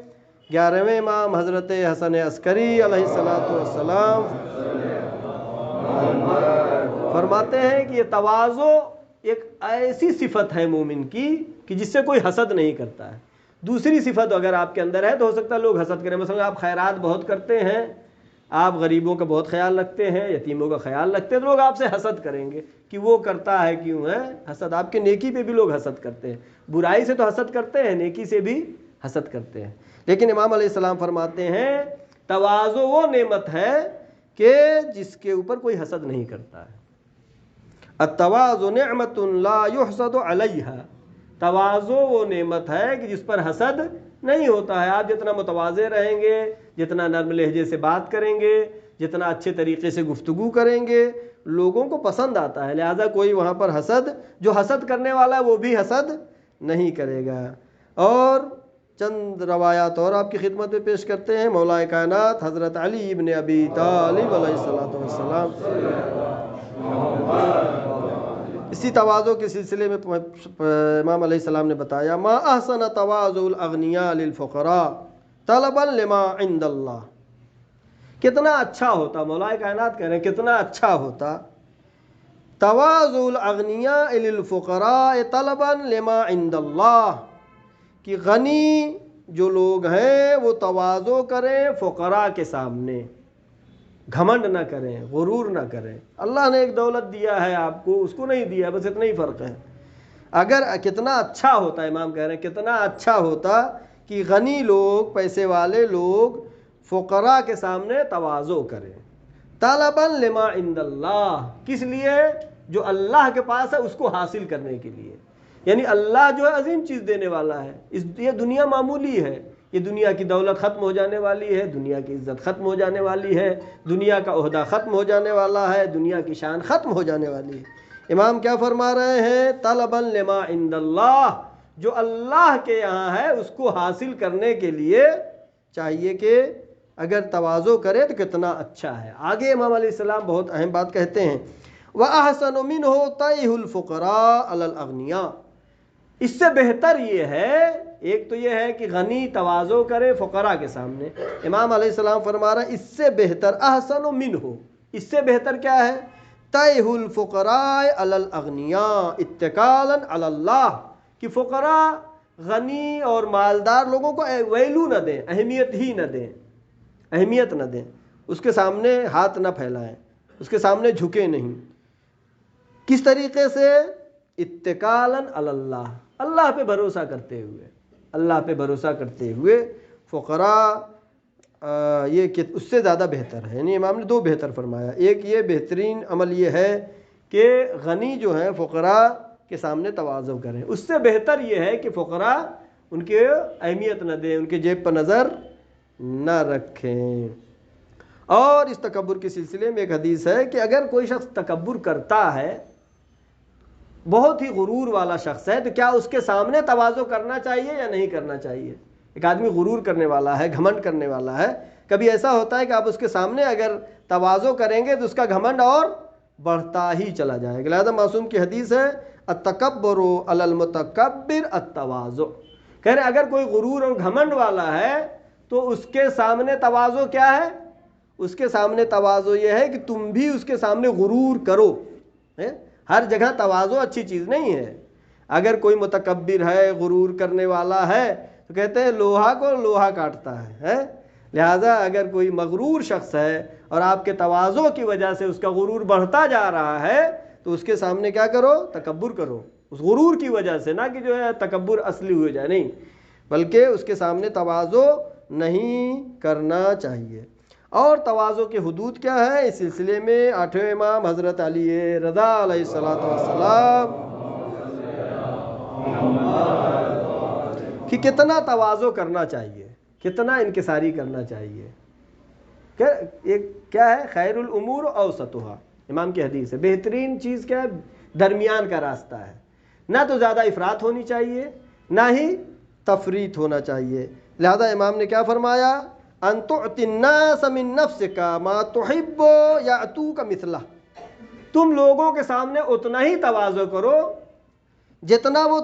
11ویں امام حضرت حسن عسکری علیہ السلام فرماتے ہیں کہ یہ تواضع ایک ایسی صفت ہے مومن کی کہ جس سے کوئی حسد نہیں کرتا ہے۔ دوسری صفت اگر آپ کے اندر ہے تو ہو سکتا ہے لوگ حسد کریں، مثلا آپ خیرات بہت کرتے ہیں، آپ غریبوں کا بہت خیال رکھتے ہیں، یتیموں کا خیال رکھتے ہیں، تو لوگ آپ سے حسد کریں گے کہ وہ کرتا ہے کیوں ہے حسد۔ آپ کے نیکی پہ بھی لوگ حسد کرتے ہیں، برائی سے تو حسد کرتے ہیں، نیکی سے بھی حسد کرتے ہیں۔ لیکن امام علیہ السلام فرماتے ہیں تواضع وہ نعمت ہے کہ جس کے اوپر کوئی حسد نہیں کرتا ہے۔ التواضع نعمت لا يحسد علیہا، تواضع وہ نعمت ہے کہ جس پر حسد نہیں ہوتا ہے۔ آپ جتنا متواضع رہیں گے، جتنا نرم لہجے سے بات کریں گے، جتنا اچھے طریقے سے گفتگو کریں گے لوگوں کو پسند آتا ہے، لہذا کوئی وہاں پر جو حسد کرنے والا ہے وہ بھی حسد نہیں کرے گا۔ اور چند روایات اور آپ کی خدمت میں پیش کرتے ہیں۔ مولا کائنات حضرت علی ابن ابی طالب علیہ السلام اسی تواضع کے سلسلے میں امام علیہ السلام نے بتایا، ما احسن تواضع الاغنیاء للفقراء طلبا لما عند اللہ۔ کتنا اچھا ہوتا، مولا کائنات کہہ رہے ہیں کتنا اچھا ہوتا تواضع الاغنیاء للفقراء طلبا لما عند اللہ، کہ غنی جو لوگ ہیں وہ تواضع کریں فقراء کے سامنے، گھمنڈ نہ کریں، غرور نہ کریں۔ اللہ نے ایک دولت دیا ہے آپ کو، اس کو نہیں دیا، بس اتنا ہی فرق ہے۔ اگر کتنا اچھا ہوتا، امام کہہ رہے ہیں کتنا اچھا ہوتا کہ غنی لوگ، پیسے والے لوگ فقراء کے سامنے تواضع کریں، طلبا لما عند اللہ، کس لیے؟ جو اللہ کے پاس ہے اس کو حاصل کرنے کے لیے۔ یعنی اللہ جو ہے عظیم چیز دینے والا ہے، یہ دنیا معمولی ہے، یہ دنیا کی دولت ختم ہو جانے والی ہے، دنیا کی عزت ختم ہو جانے والی ہے، دنیا کا عہدہ ختم ہو جانے والا ہے، دنیا کی شان ختم ہو جانے والی ہے۔ امام کیا فرما رہے ہیں؟ طلبا لما عند اللہ، جو اللہ کے یہاں ہے اس کو حاصل کرنے کے لیے چاہیے کہ اگر تواضع کرے تو کتنا اچھا ہے۔ آگے امام علیہ السلام بہت اہم بات کہتے ہیں، وَأَحْسَنُ مِنْهُ طَيْهُ الْفُقَرَاءَ عَلَى الْأَغْنِيَاءِ، اس سے بہتر یہ ہے، ایک تو یہ ہے کہ غنی تواضع کرے فقراء کے سامنے، امام علیہ السلام فرما رہے ہیں اس سے بہتر، احسن منہ، اس سے بہتر کیا ہے؟ طیح الفقراء علی الاغنیاء اتکالا علی اللہ، کہ فقراء غنی اور مالدار لوگوں کو ویلو نہ دیں، اہمیت ہی نہ دیں، اہمیت نہ دیں، اس کے سامنے ہاتھ نہ پھیلائیں، اس کے سامنے جھکے نہیں۔ کس طریقے سے؟ اتکالا علی اللہ، اللہ پہ بھروسہ کرتے ہوئے، اللہ پہ بھروسہ کرتے ہوئے فقراء یہ کہ اس سے زیادہ بہتر ہے۔ یعنی امام نے دو بہتر فرمایا، ایک یہ بہترین عمل یہ ہے کہ غنی جو ہیں فقراء کے سامنے تواضع کریں، اس سے بہتر یہ ہے کہ فقراء ان کے اہمیت نہ دیں، ان کے جیب پر نظر نہ رکھیں۔ اور اس تکبر کے سلسلے میں ایک حدیث ہے کہ اگر کوئی شخص تکبر کرتا ہے، بہت ہی غرور والا شخص ہے، تو کیا اس کے سامنے تواضع کرنا چاہیے یا نہیں کرنا چاہیے؟ ایک آدمی غرور کرنے والا ہے، گھمنڈ کرنے والا ہے، کبھی ایسا ہوتا ہے کہ آپ اس کے سامنے اگر تواضع کریں گے تو اس کا گھمنڈ اور بڑھتا ہی چلا جائے گا۔ لہذا معصوم کی حدیث ہے، التکبر علی المتکبر التواضع، کہہ رہے اگر کوئی غرور اور گھمنڈ والا ہے تو اس کے سامنے تواضع کیا ہے؟ اس کے سامنے تواضع یہ ہے کہ تم بھی اس کے سامنے غرور کرو۔ ہر جگہ تواضع اچھی چیز نہیں ہے۔ اگر کوئی متکبر ہے، غرور کرنے والا ہے، تو کہتے ہیں لوہا کو لوہا کاٹتا ہے۔ لہذا اگر کوئی مغرور شخص ہے اور آپ کے تواضع کی وجہ سے اس کا غرور بڑھتا جا رہا ہے تو اس کے سامنے کیا کرو؟ تکبر کرو، اس غرور کی وجہ سے، نہ کہ جو ہے تکبر اصلی ہو جائے، نہیں، بلکہ اس کے سامنے تواضع نہیں کرنا چاہیے۔ اور تواضع کے حدود کیا ہے؟ اس سلسلے میں 8ویں امام حضرت علی رضا علیہ السلام کہ کتنا تواضع کرنا چاہیے، کتنا انکساری کرنا چاہیے۔ کیا ہے؟ خیر الامور اوسطھا، امام کی حدیث ہے، بہترین چیز کیا ہے؟ درمیان کا راستہ ہے، نہ تو زیادہ افراط ہونی چاہیے نہ ہی تفریط ہونا چاہیے۔ لہذا امام نے کیا فرمایا؟ ان تعطی الناس من نفسک ما تحب یاتوک مثلہ، تم لوگوں کے سامنے اتنا ہی تواضع کرو جتنا وہ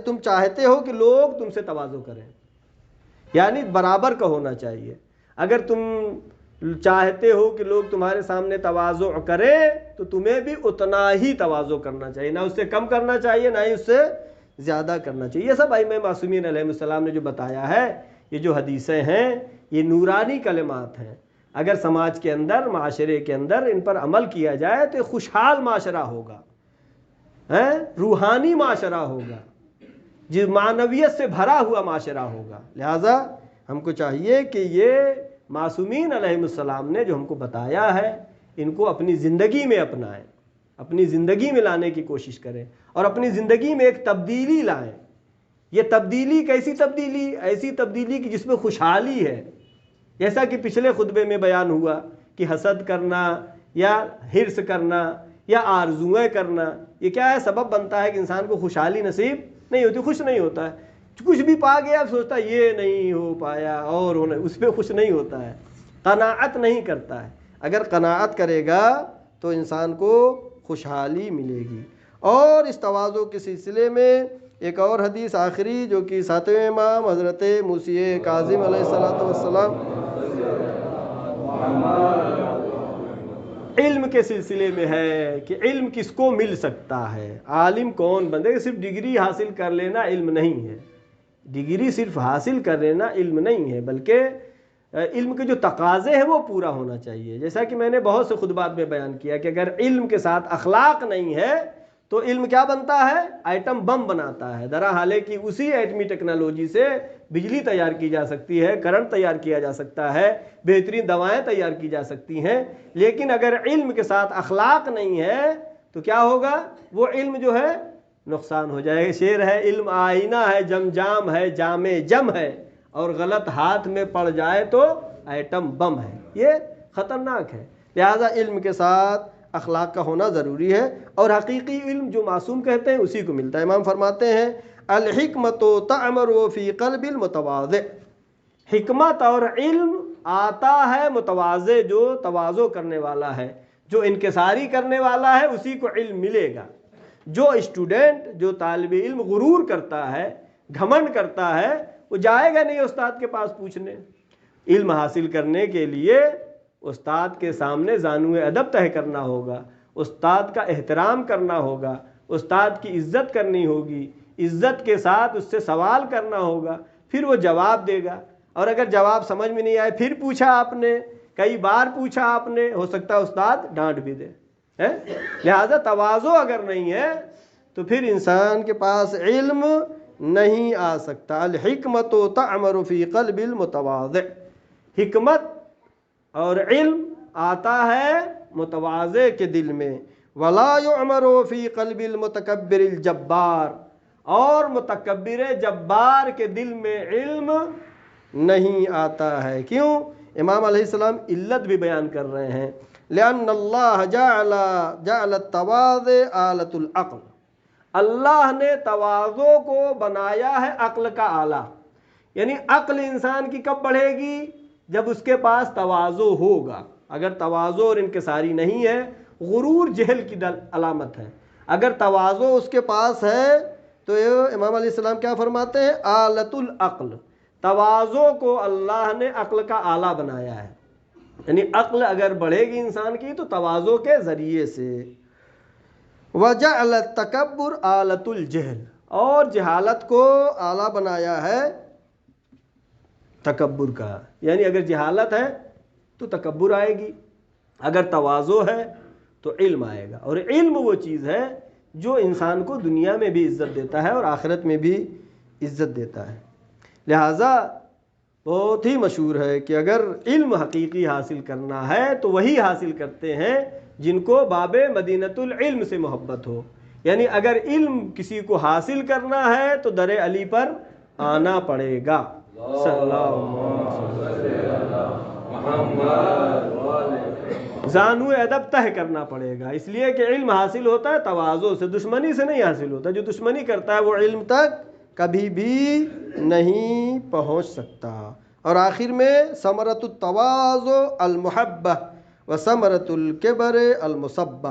تم چاہتے ہو کہ لوگ تم سے تواضع کریں، یعنی برابر کا ہونا چاہیے۔ اگر تم چاہتے ہو کہ لوگ تمہارے سامنے تواضع کریں تو تمہیں بھی اتنا ہی تواضع کرنا چاہیے، نہ اس سے کم کرنا چاہیے نہ ہی اس سے زیادہ کرنا چاہیے۔ یہ سب ائمہ معصومین علیہ السلام نے جو بتایا ہے، یہ جو حدیثیں ہیں یہ نورانی کلمات ہیں۔ اگر سماج کے اندر، معاشرے کے اندر ان پر عمل کیا جائے تو خوشحال معاشرہ ہوگا، روحانی معاشرہ ہوگا، جس معنویت سے بھرا ہوا معاشرہ ہوگا۔ لہذا ہم کو چاہیے کہ یہ معصومین علیہ السلام نے جو ہم کو بتایا ہے ان کو اپنی زندگی میں اپنائیں، اپنی زندگی میں لانے کی کوشش کریں اور اپنی زندگی میں ایک تبدیلی لائیں۔ یہ تبدیلی کیسی تبدیلی؟ ایسی تبدیلی کہ جس میں خوشحالی ہے، جیسا کہ پچھلے خطبے میں بیان ہوا کہ حسد کرنا یا حرص کرنا یا آرزوئیں کرنا، یہ کیا ہے؟ سبب بنتا ہے کہ انسان کو خوشحالی نصیب نہیں ہوتی، خوش نہیں ہوتا ہے۔ کچھ بھی پا گیا اب سوچتا ہے یہ نہیں ہو پایا اور اس پہ خوش نہیں ہوتا ہے، قناعت نہیں کرتا ہے۔ اگر قناعت کرے گا تو انسان کو خوشحالی ملے گی۔ اور اس تواضع کے سلسلے میں ایک اور حدیث آخری جو کہ ساتویں امام حضرت موسیٰ کاظم علیہ السلام علم کے سلسلے میں ہے کہ علم کس کو مل سکتا ہے، عالم کون بندے؟ صرف ڈگری حاصل کر لینا علم نہیں ہے، ڈگری صرف حاصل کر لینا علم نہیں ہے، بلکہ علم کے جو تقاضے ہیں وہ پورا ہونا چاہیے۔ جیسا کہ میں نے بہت سے خطبات میں بیان کیا کہ اگر علم کے ساتھ اخلاق نہیں ہے تو علم کیا بنتا ہے؟ ایٹم بم بناتا ہے۔ درا حالے کہ اسی ایٹمی ٹیکنالوجی سے بجلی تیار کی جا سکتی ہے، کرنٹ تیار کیا جا سکتا ہے، بہترین دوائیں تیار کی جا سکتی ہیں، لیکن اگر علم کے ساتھ اخلاق نہیں ہے تو کیا ہوگا؟ وہ علم جو ہے نقصان ہو جائے گا۔ شعر ہے، علم آئینہ ہے، جم جام ہے، جام جم ہے، اور غلط ہاتھ میں پڑ جائے تو ایٹم بم ہے۔ یہ خطرناک ہے۔ لہذا علم کے ساتھ اخلاق کا ہونا ضروری ہے، اور حقیقی علم جو معصوم کہتے ہیں اسی کو ملتا ہے۔ امام فرماتے ہیں الحکمت تعمر فی قلب المتواضع، حکمت اور علم آتا ہے متواضع، جو تواضع کرنے والا ہے، جو انکساری کرنے والا ہے، اسی کو علم ملے گا۔ جو اسٹوڈنٹ، جو طالب علم غرور کرتا ہے، گھمنڈ کرتا ہے، وہ جائے گا نہیں استاد کے پاس پوچھنے۔ علم حاصل کرنے کے لیے استاد کے سامنے زانو ادب طے کرنا ہوگا، استاد کا احترام کرنا ہوگا، استاد کی عزت کرنی ہوگی، عزت کے ساتھ اس سے سوال کرنا ہوگا، پھر وہ جواب دے گا۔ اور اگر جواب سمجھ میں نہیں آئے، پھر پوچھا آپ نے، کئی بار پوچھا آپ نے، ہو سکتا ہے استاد ڈانٹ بھی دے۔ لہذا تواضع اگر نہیں ہے تو پھر انسان کے پاس علم نہیں آ سکتا۔ الحکمت تعمر فی قلب المتواضع، حکمت اور علم آتا ہے متواضع کے دل میں۔ ولا يعمر فی قلب المتکبر الجبار، اور متکبر جبار کے دل میں علم نہیں آتا ہے۔ کیوں؟ امام علیہ السلام علت بھی بیان کر رہے ہیں، لأن اللہ جعل التواضع آلۃ العقل، اللہ نے تواضع کو بنایا ہے عقل کا آلہ۔ یعنی عقل انسان کی کب بڑھے گی؟ جب اس کے پاس تواضع ہوگا۔ اگر تواضع اور انکساری نہیں ہے، غرور جہل کی علامت ہے۔ اگر تواضع اس کے پاس ہے تو امام علیہ السلام کیا فرماتے ہیں؟ آلۃ العقل، تواضع کو اللہ نے عقل کا آلہ بنایا ہے۔ یعنی عقل اگر بڑھے گی انسان کی تو تواضع کے ذریعے سے۔ وجعل التکبر آلۃ الجہل، اور جہالت کو آلہ بنایا ہے تکبر کا۔ یعنی اگر جہالت ہے تو تکبر آئے گی، اگر تواضع ہے تو علم آئے گا۔ اور علم وہ چیز ہے جو انسان کو دنیا میں بھی عزت دیتا ہے اور آخرت میں بھی عزت دیتا ہے۔ لہٰذا بہت ہی مشہور ہے کہ اگر علم حقیقی حاصل کرنا ہے تو وہی حاصل کرتے ہیں جن کو باب مدینۃ العلم سے محبت ہو۔ یعنی اگر علم کسی کو حاصل کرنا ہے تو در علی پر آنا پڑے گا۔ صلی اللہ زانو ادب تہ کرنا پڑے گا، اس لیے کہ علم حاصل ہوتا ہے تواضع سے، دشمنی سے نہیں حاصل ہوتا۔ جو دشمنی کرتا ہے وہ علم تک کبھی بھی نہیں پہنچ سکتا۔ اور آخر میں ثمرۃ التواضع المحبہ و ثمرۃ الکبر المصبہ،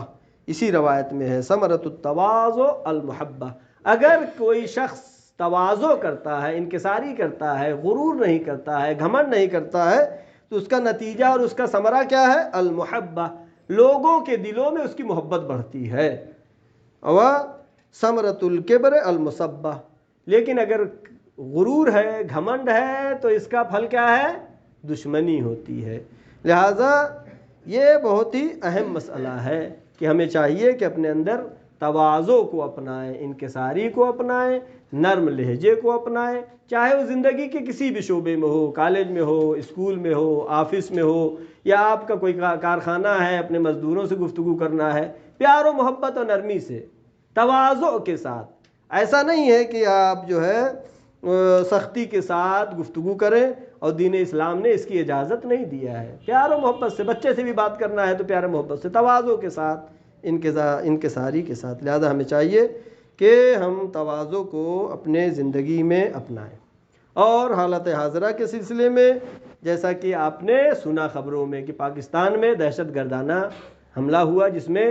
اسی روایت میں ہے ثمرۃ التواضع المحبہ۔ اگر کوئی شخص تواضع کرتا ہے، انکساری کرتا ہے، غرور نہیں کرتا ہے، گھمنڈ نہیں کرتا ہے، تو اس کا نتیجہ اور اس کا ثمرہ کیا ہے؟ المحبہ، لوگوں کے دلوں میں اس کی محبت بڑھتی ہے۔ و ثمرۃ الکبر المصبہ، لیکن اگر غرور ہے، گھمنڈ ہے، تو اس کا پھل کیا ہے؟ دشمنی ہوتی ہے۔ لہٰذا یہ بہت ہی اہم مسئلہ ہے کہ ہمیں چاہیے کہ اپنے اندر تواضع کو اپنائیں، انکساری کو اپنائیں، نرم لہجے کو اپنائیں، چاہے وہ زندگی کے کسی بھی شعبے میں ہو، کالج میں ہو، اسکول میں ہو، آفس میں ہو، یا آپ کا کوئی کارخانہ ہے، اپنے مزدوروں سے گفتگو کرنا ہے، پیار و محبت اور نرمی سے، تواضع کے ساتھ۔ ایسا نہیں ہے کہ آپ جو ہے سختی کے ساتھ گفتگو کریں، اور دین اسلام نے اس کی اجازت نہیں دیا ہے۔ پیار و محبت سے، بچے سے بھی بات کرنا ہے تو پیار و محبت سے، تواضع کے ساتھ، انکساری کے ساتھ۔ لہذا ہمیں چاہیے کہ ہم تواضع کو اپنے زندگی میں اپنائیں۔ اور حالت حاضرہ کے سلسلے میں جیسا کہ آپ نے سنا خبروں میں کہ پاکستان میں دہشت گردانہ حملہ ہوا، جس میں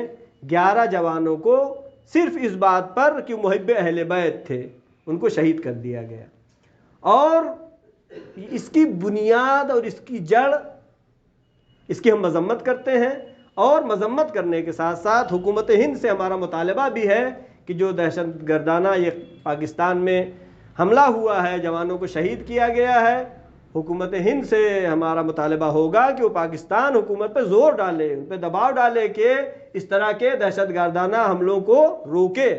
11 جوانوں کو صرف اس بات پر کہ محب اہل بیت تھے ان کو شہید کر دیا گیا۔ اور اس کی بنیاد اور اس کی جڑ، اس کی ہم مذمت کرتے ہیں، اور مذمت کرنے کے ساتھ ساتھ حکومت ہند سے ہمارا مطالبہ بھی ہے کہ جو دہشت گردانہ یہ پاکستان میں حملہ ہوا ہے، جوانوں کو شہید کیا گیا ہے، حکومت ہند سے ہمارا مطالبہ ہوگا کہ وہ پاکستان حکومت پہ زور ڈالے، ان پہ دباؤ ڈالے کہ اس طرح کے دہشت گردانہ حملوں کو روکے۔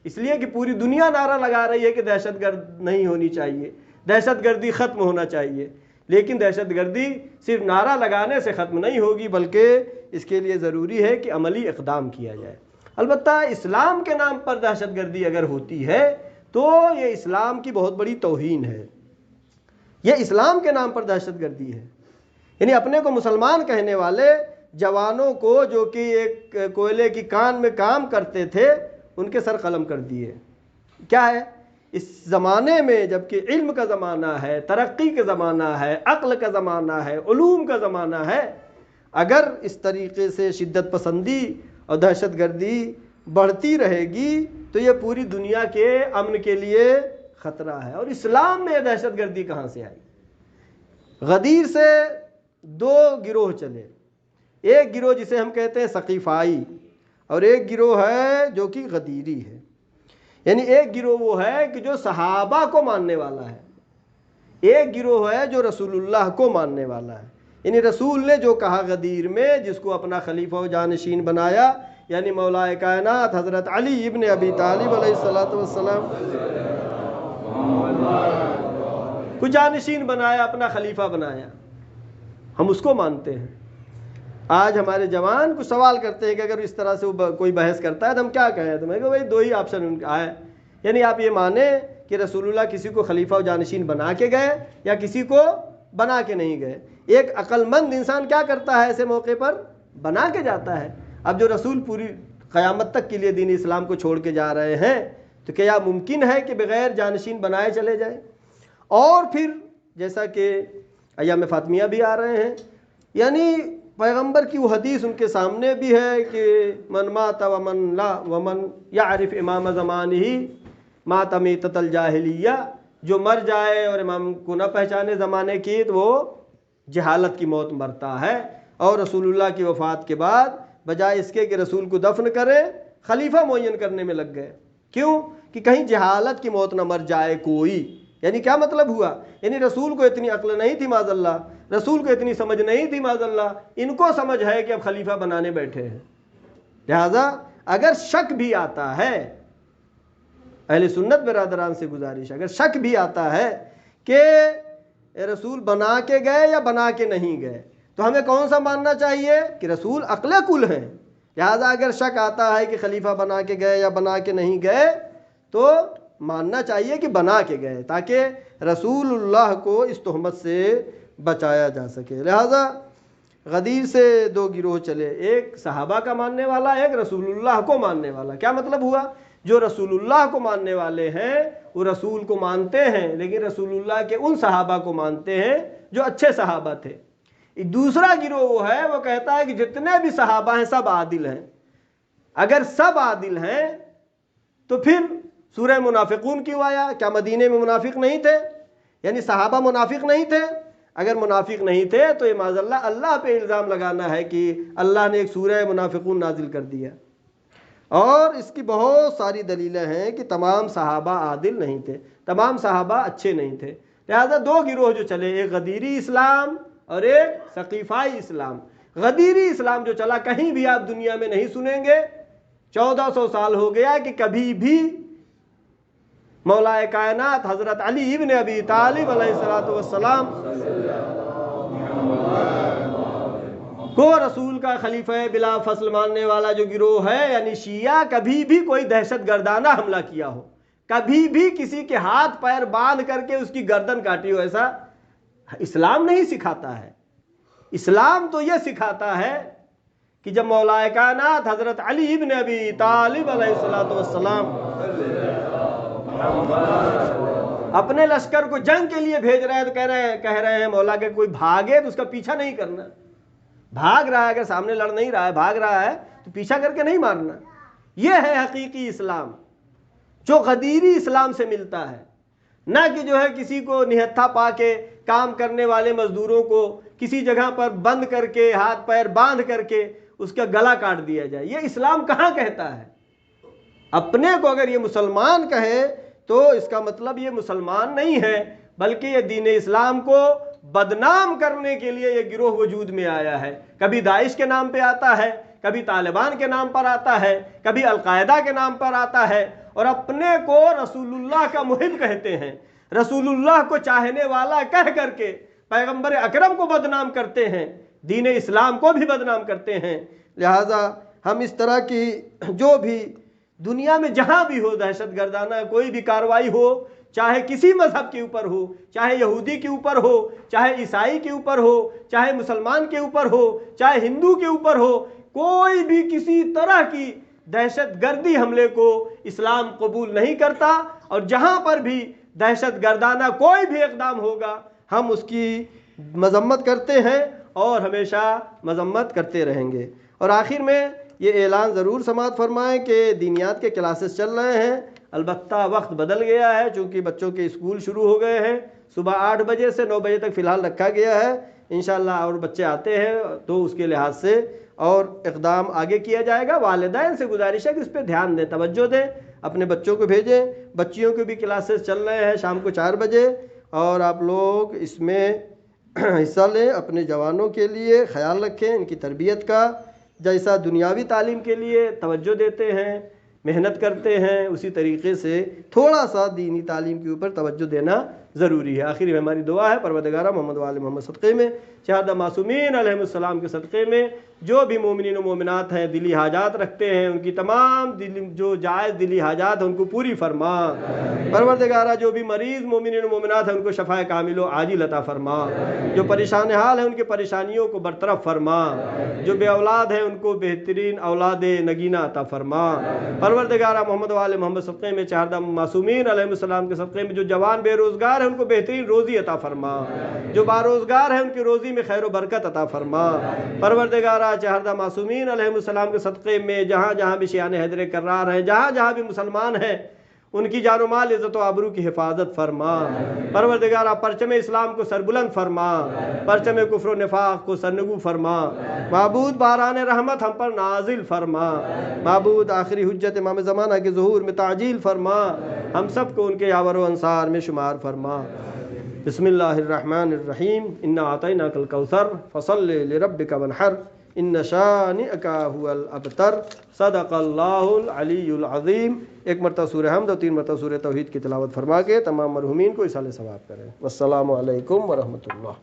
اس لیے کہ پوری دنیا نعرہ لگا رہی ہے کہ دہشت گرد نہیں ہونی چاہیے، دہشت گردی ختم ہونا چاہیے، لیکن دہشت گردی صرف نعرہ لگانے سے ختم نہیں ہوگی، بلکہ اس کے لیے ضروری ہے کہ عملی اقدام کیا جائے۔ البتہ اسلام کے نام پر دہشت گردی اگر ہوتی ہے تو یہ اسلام کی بہت بڑی توہین ہے، یہ اسلام کے نام پر دہشت گردی ہے۔ یعنی اپنے کو مسلمان کہنے والے جوانوں کو جو کہ ایک کوئلے کی کان میں کام کرتے تھے ان کے سر قلم کر دیے۔ کیا ہے اس زمانے میں، جبکہ علم کا زمانہ ہے، ترقی کا زمانہ ہے، عقل کا زمانہ ہے، علوم کا زمانہ ہے، اگر اس طریقے سے شدت پسندی اور دہشت گردی بڑھتی رہے گی تو یہ پوری دنیا کے امن کے لیے خطرہ ہے۔ اور اسلام میں دہشت گردی کہاں سے آئی؟ غدیر سے 2 گروہ چلے، ایک گروہ جسے ہم کہتے ہیں ثقیفائی، اور ایک گروہ ہے جو کہ غدیری ہے۔ یعنی ایک گروہ وہ ہے کہ جو صحابہ کو ماننے والا ہے، ایک گروہ ہے جو رسول اللہ کو ماننے والا ہے۔ یعنی رسول نے جو کہا غدیر میں، جس کو اپنا خلیفہ و جانشین بنایا، یعنی مولا کائنات حضرت علی ابن ابی طالب علیہ السلام کو جانشین بنایا، اپنا خلیفہ بنایا، ہم اس کو مانتے ہیں۔ آج ہمارے جوان کچھ سوال کرتے ہیں کہ اگر اس طرح سے کوئی بحث کرتا ہے تو ہم کیا کہیں؟ تو میں کہا بھائی 2 ہی آپشن ان کا ہے، یعنی آپ یہ مانیں کہ رسول اللہ کسی کو خلیفہ و جانشین بنا کے گئے یا کسی کو بنا کے نہیں گئے۔ ایک عقل مند انسان کیا کرتا ہے ایسے موقع پر؟ بنا کے جاتا ہے۔ اب جو رسول پوری قیامت تک کے لیے دین اسلام کو چھوڑ کے جا رہے ہیں تو کیا ممکن ہے کہ بغیر جانشین بنائے چلے جائیں؟ اور پھر جیسا کہ ایام فاطمیہ بھی آ رہے ہیں، یعنی پیغمبر کی وہ حدیث ان کے سامنے بھی ہے کہ من مات ومن لا ومن یعرف امام زمانہ مات میتۃ الجاہلیہ، جو مر جائے اور امام کو نہ پہچانے زمانے کی تو وہ جہالت کی موت مرتا ہے۔ اور رسول اللہ کی وفات کے بعد بجائے اس کے کہ رسول کو دفن کرے، خلیفہ معین کرنے میں لگ گئے۔ کیوں؟ کہ کہیں جہالت کی موت نہ مر جائے کوئی۔ یعنی کیا مطلب ہوا؟ یعنی رسول کو اتنی عقل نہیں تھی معاذ اللہ، رسول کو اتنی سمجھ نہیں تھی معاذ اللہ، ان کو سمجھ ہے کہ اب خلیفہ بنانے بیٹھے ہیں۔ لہذا اگر شک بھی آتا ہے، اہل سنت برادران سے گزارش، اگر شک بھی آتا ہے کہ رسول بنا کے گئے یا بنا کے نہیں گئے، تو ہمیں کون سا ماننا چاہیے؟ کہ رسول عقل کل ہیں۔ لہذا اگر شک آتا ہے کہ خلیفہ بنا کے گئے یا بنا کے نہیں گئے تو ماننا چاہیے کہ بنا کے گئے، تاکہ رسول اللہ کو اس تہمت سے بچایا جا سکے۔ لہذا غدیر سے 2 گروہ چلے، ایک صحابہ کا ماننے والا، ایک رسول اللہ کو ماننے والا۔ کیا مطلب ہوا؟ جو رسول اللہ کو ماننے والے ہیں وہ رسول کو مانتے ہیں، لیکن رسول اللہ کے ان صحابہ کو مانتے ہیں جو اچھے صحابہ تھے۔ دوسرا گروہ وہ ہے، وہ کہتا ہے کہ جتنے بھی صحابہ ہیں سب عادل ہیں۔ اگر سب عادل ہیں تو پھر سورہ منافقون کیوں آیا؟ کیا مدینے میں منافق نہیں تھے؟ یعنی صحابہ منافق نہیں تھے؟ اگر منافق نہیں تھے تو یہ معاذ اللہ اللہ پہ الزام لگانا ہے کہ اللہ نے ایک سورہ منافقون نازل کر دیا۔ اور اس کی بہت ساری دلیلیں ہیں کہ تمام صحابہ عادل نہیں تھے، تمام صحابہ اچھے نہیں تھے۔ لہذا 2 گروہ جو چلے، ایک غدیری اسلام اور ایک ثقیفائی اسلام۔ غدیری اسلام جو چلا کہیں بھی آپ دنیا میں نہیں سنیں گے۔ 1400 سال ہو گیا کہ کبھی بھی مولا کائنات حضرت علی ابن ابی طالب علیہ السلام کو رسول کا خلیفہ بلا فصل ماننے والا جو گروہ ہے یعنی شیعہ، کبھی بھی کوئی دہشت گردانہ حملہ کیا ہو، کبھی بھی کسی کے ہاتھ پیر باندھ کر کے اس کی گردن کاٹی ہو، ایسا اسلام نہیں سکھاتا ہے۔ اسلام تو یہ سکھاتا ہے کہ جب مولا کائنات حضرت علی ابن ابی طالب علیہ السلام اپنے لشکر کو جنگ کے لیے بھیج رہے ہیں تو کہہ رہے ہیں مولا کہ کوئی بھاگے تو اس کا پیچھا نہیں کرنا، بھاگ رہا ہے اگر سامنے لڑ نہیں رہا ہے، بھاگ رہا ہے تو پیچھا کر کے نہیں مارنا۔ یہ ہے حقیقی اسلام جو غدیری اسلام سے ملتا ہے، نہ کہ جو ہے کسی کو نہتھا پا کے کام کرنے والے مزدوروں کو کسی جگہ پر بند کر کے ہاتھ پیر باندھ کر کے اس کا گلا کاٹ دیا جائے۔ یہ اسلام کہاں کہتا ہے؟ اپنے کو اگر یہ مسلمان کہے تو اس کا مطلب یہ مسلمان نہیں ہے، بلکہ یہ دین اسلام کو بدنام کرنے کے لیے یہ گروہ وجود میں آیا ہے۔ کبھی داعش کے نام پہ آتا ہے، کبھی طالبان کے نام پر آتا ہے، کبھی القاعدہ کے نام پر آتا ہے، اور اپنے کو رسول اللہ کا محب کہتے ہیں، رسول اللہ کو چاہنے والا کہہ کر کے پیغمبر اکرم کو بدنام کرتے ہیں، دین اسلام کو بھی بدنام کرتے ہیں۔ لہذا ہم اس طرح کی جو بھی دنیا میں جہاں بھی ہو دہشت گردانہ کوئی بھی کارروائی ہو، چاہے کسی مذہب کے اوپر ہو، چاہے یہودی کے اوپر ہو، چاہے عیسائی کے اوپر ہو، چاہے مسلمان کے اوپر ہو، چاہے ہندو کے اوپر ہو، کوئی بھی کسی طرح کی دہشت گردی حملے کو اسلام قبول نہیں کرتا، اور جہاں پر بھی دہشت گردانہ کوئی بھی اقدام ہوگا ہم اس کی مذمت کرتے ہیں اور ہمیشہ مذمت کرتے رہیں گے۔ اور آخر میں یہ اعلان ضرور سماعت فرمائیں کہ دینیات کے کلاسز چل رہے ہیں، البتہ وقت بدل گیا ہے چونکہ بچوں کے اسکول شروع ہو گئے ہیں، صبح 8 بجے سے 9 بجے تک فی الحال رکھا گیا ہے، انشاءاللہ اور بچے آتے ہیں تو اس کے لحاظ سے اور اقدام آگے کیا جائے گا۔ والدین سے گزارش ہے کہ اس پہ دھیان دیں، توجہ دیں، اپنے بچوں کو بھیجیں۔ بچیوں کے بھی کلاسز چل رہے ہیں شام کو 4 بجے، اور آپ لوگ اس میں حصہ لیں، اپنے جوانوں کے لیے خیال رکھیں، ان کی تربیت کا جیسا دنیاوی تعلیم کے لیے توجہ دیتے ہیں، محنت کرتے ہیں، اسی طریقے سے تھوڑا سا دینی تعلیم کے اوپر توجہ دینا ضروری ہے۔ آخر میں ہماری دعا ہے پروردگارہ محمد و آل محمد صدقے میں، شہداء معصومین علیہم السلام کے صدقے میں جو بھی مومنین و مومنات ہیں دلی حاجات رکھتے ہیں، ان کی تمام جو جائز دلی حاجات ہیں ان کو پوری فرما۔ پروردگارہ جو بھی مریض مومنین و مومنات ہیں ان کو شفاء کامل و عاجل عطا فرما، جو پریشان حال ہیں ان کے پریشانیوں کو برطرف فرما، جو بے اولاد ہیں ان کو بہترین اولاد نگینہ عطا فرما۔ پروردگارہ محمد و آل محمد صدقے میں شہداء معصومین علیہم السلام کے صدقے میں جو جوان بے روزگار ہیں ان کو بہترین روزی عطا فرما، جو باروزگار ہیں ان کی روزی میں خیر و برکت عطا فرما۔ پروردگارہ شہداء معصومین علیہم السلام کے صدقے میں جہاں جہاں بھی شیعان حیدر کرار ہیں، جہاں جہاں بھی مسلمان ہیں، ان کی جان و مال عزت و آبرو کی حفاظت فرما۔ پروردگارہ پرچم اسلام کو سربلند فرما، پرچم کفر و نفاق کو سرنگو فرما۔ معبود باران رحمت ہم پر نازل فرما، معبود آخری حجت امام زمانہ کے ظہور میں تعجیل فرما، ہم سب کو ان کے یاور و انصار میں شمار فرما۔ بسم اللہ الرحمن الرحیم، انا اعطیناک الکوثر فصل لربک وانحر ان شانئک هو الابتر۔ صدق اللہ العلی العظیم۔ ایک مرتبہ سورہ حمد اور 3 مرتبہ سورہ توحید کی تلاوت فرما کے تمام مرحومین کو اصالہ ثواب کریں۔ والسلام علیکم ورحمۃ اللہ۔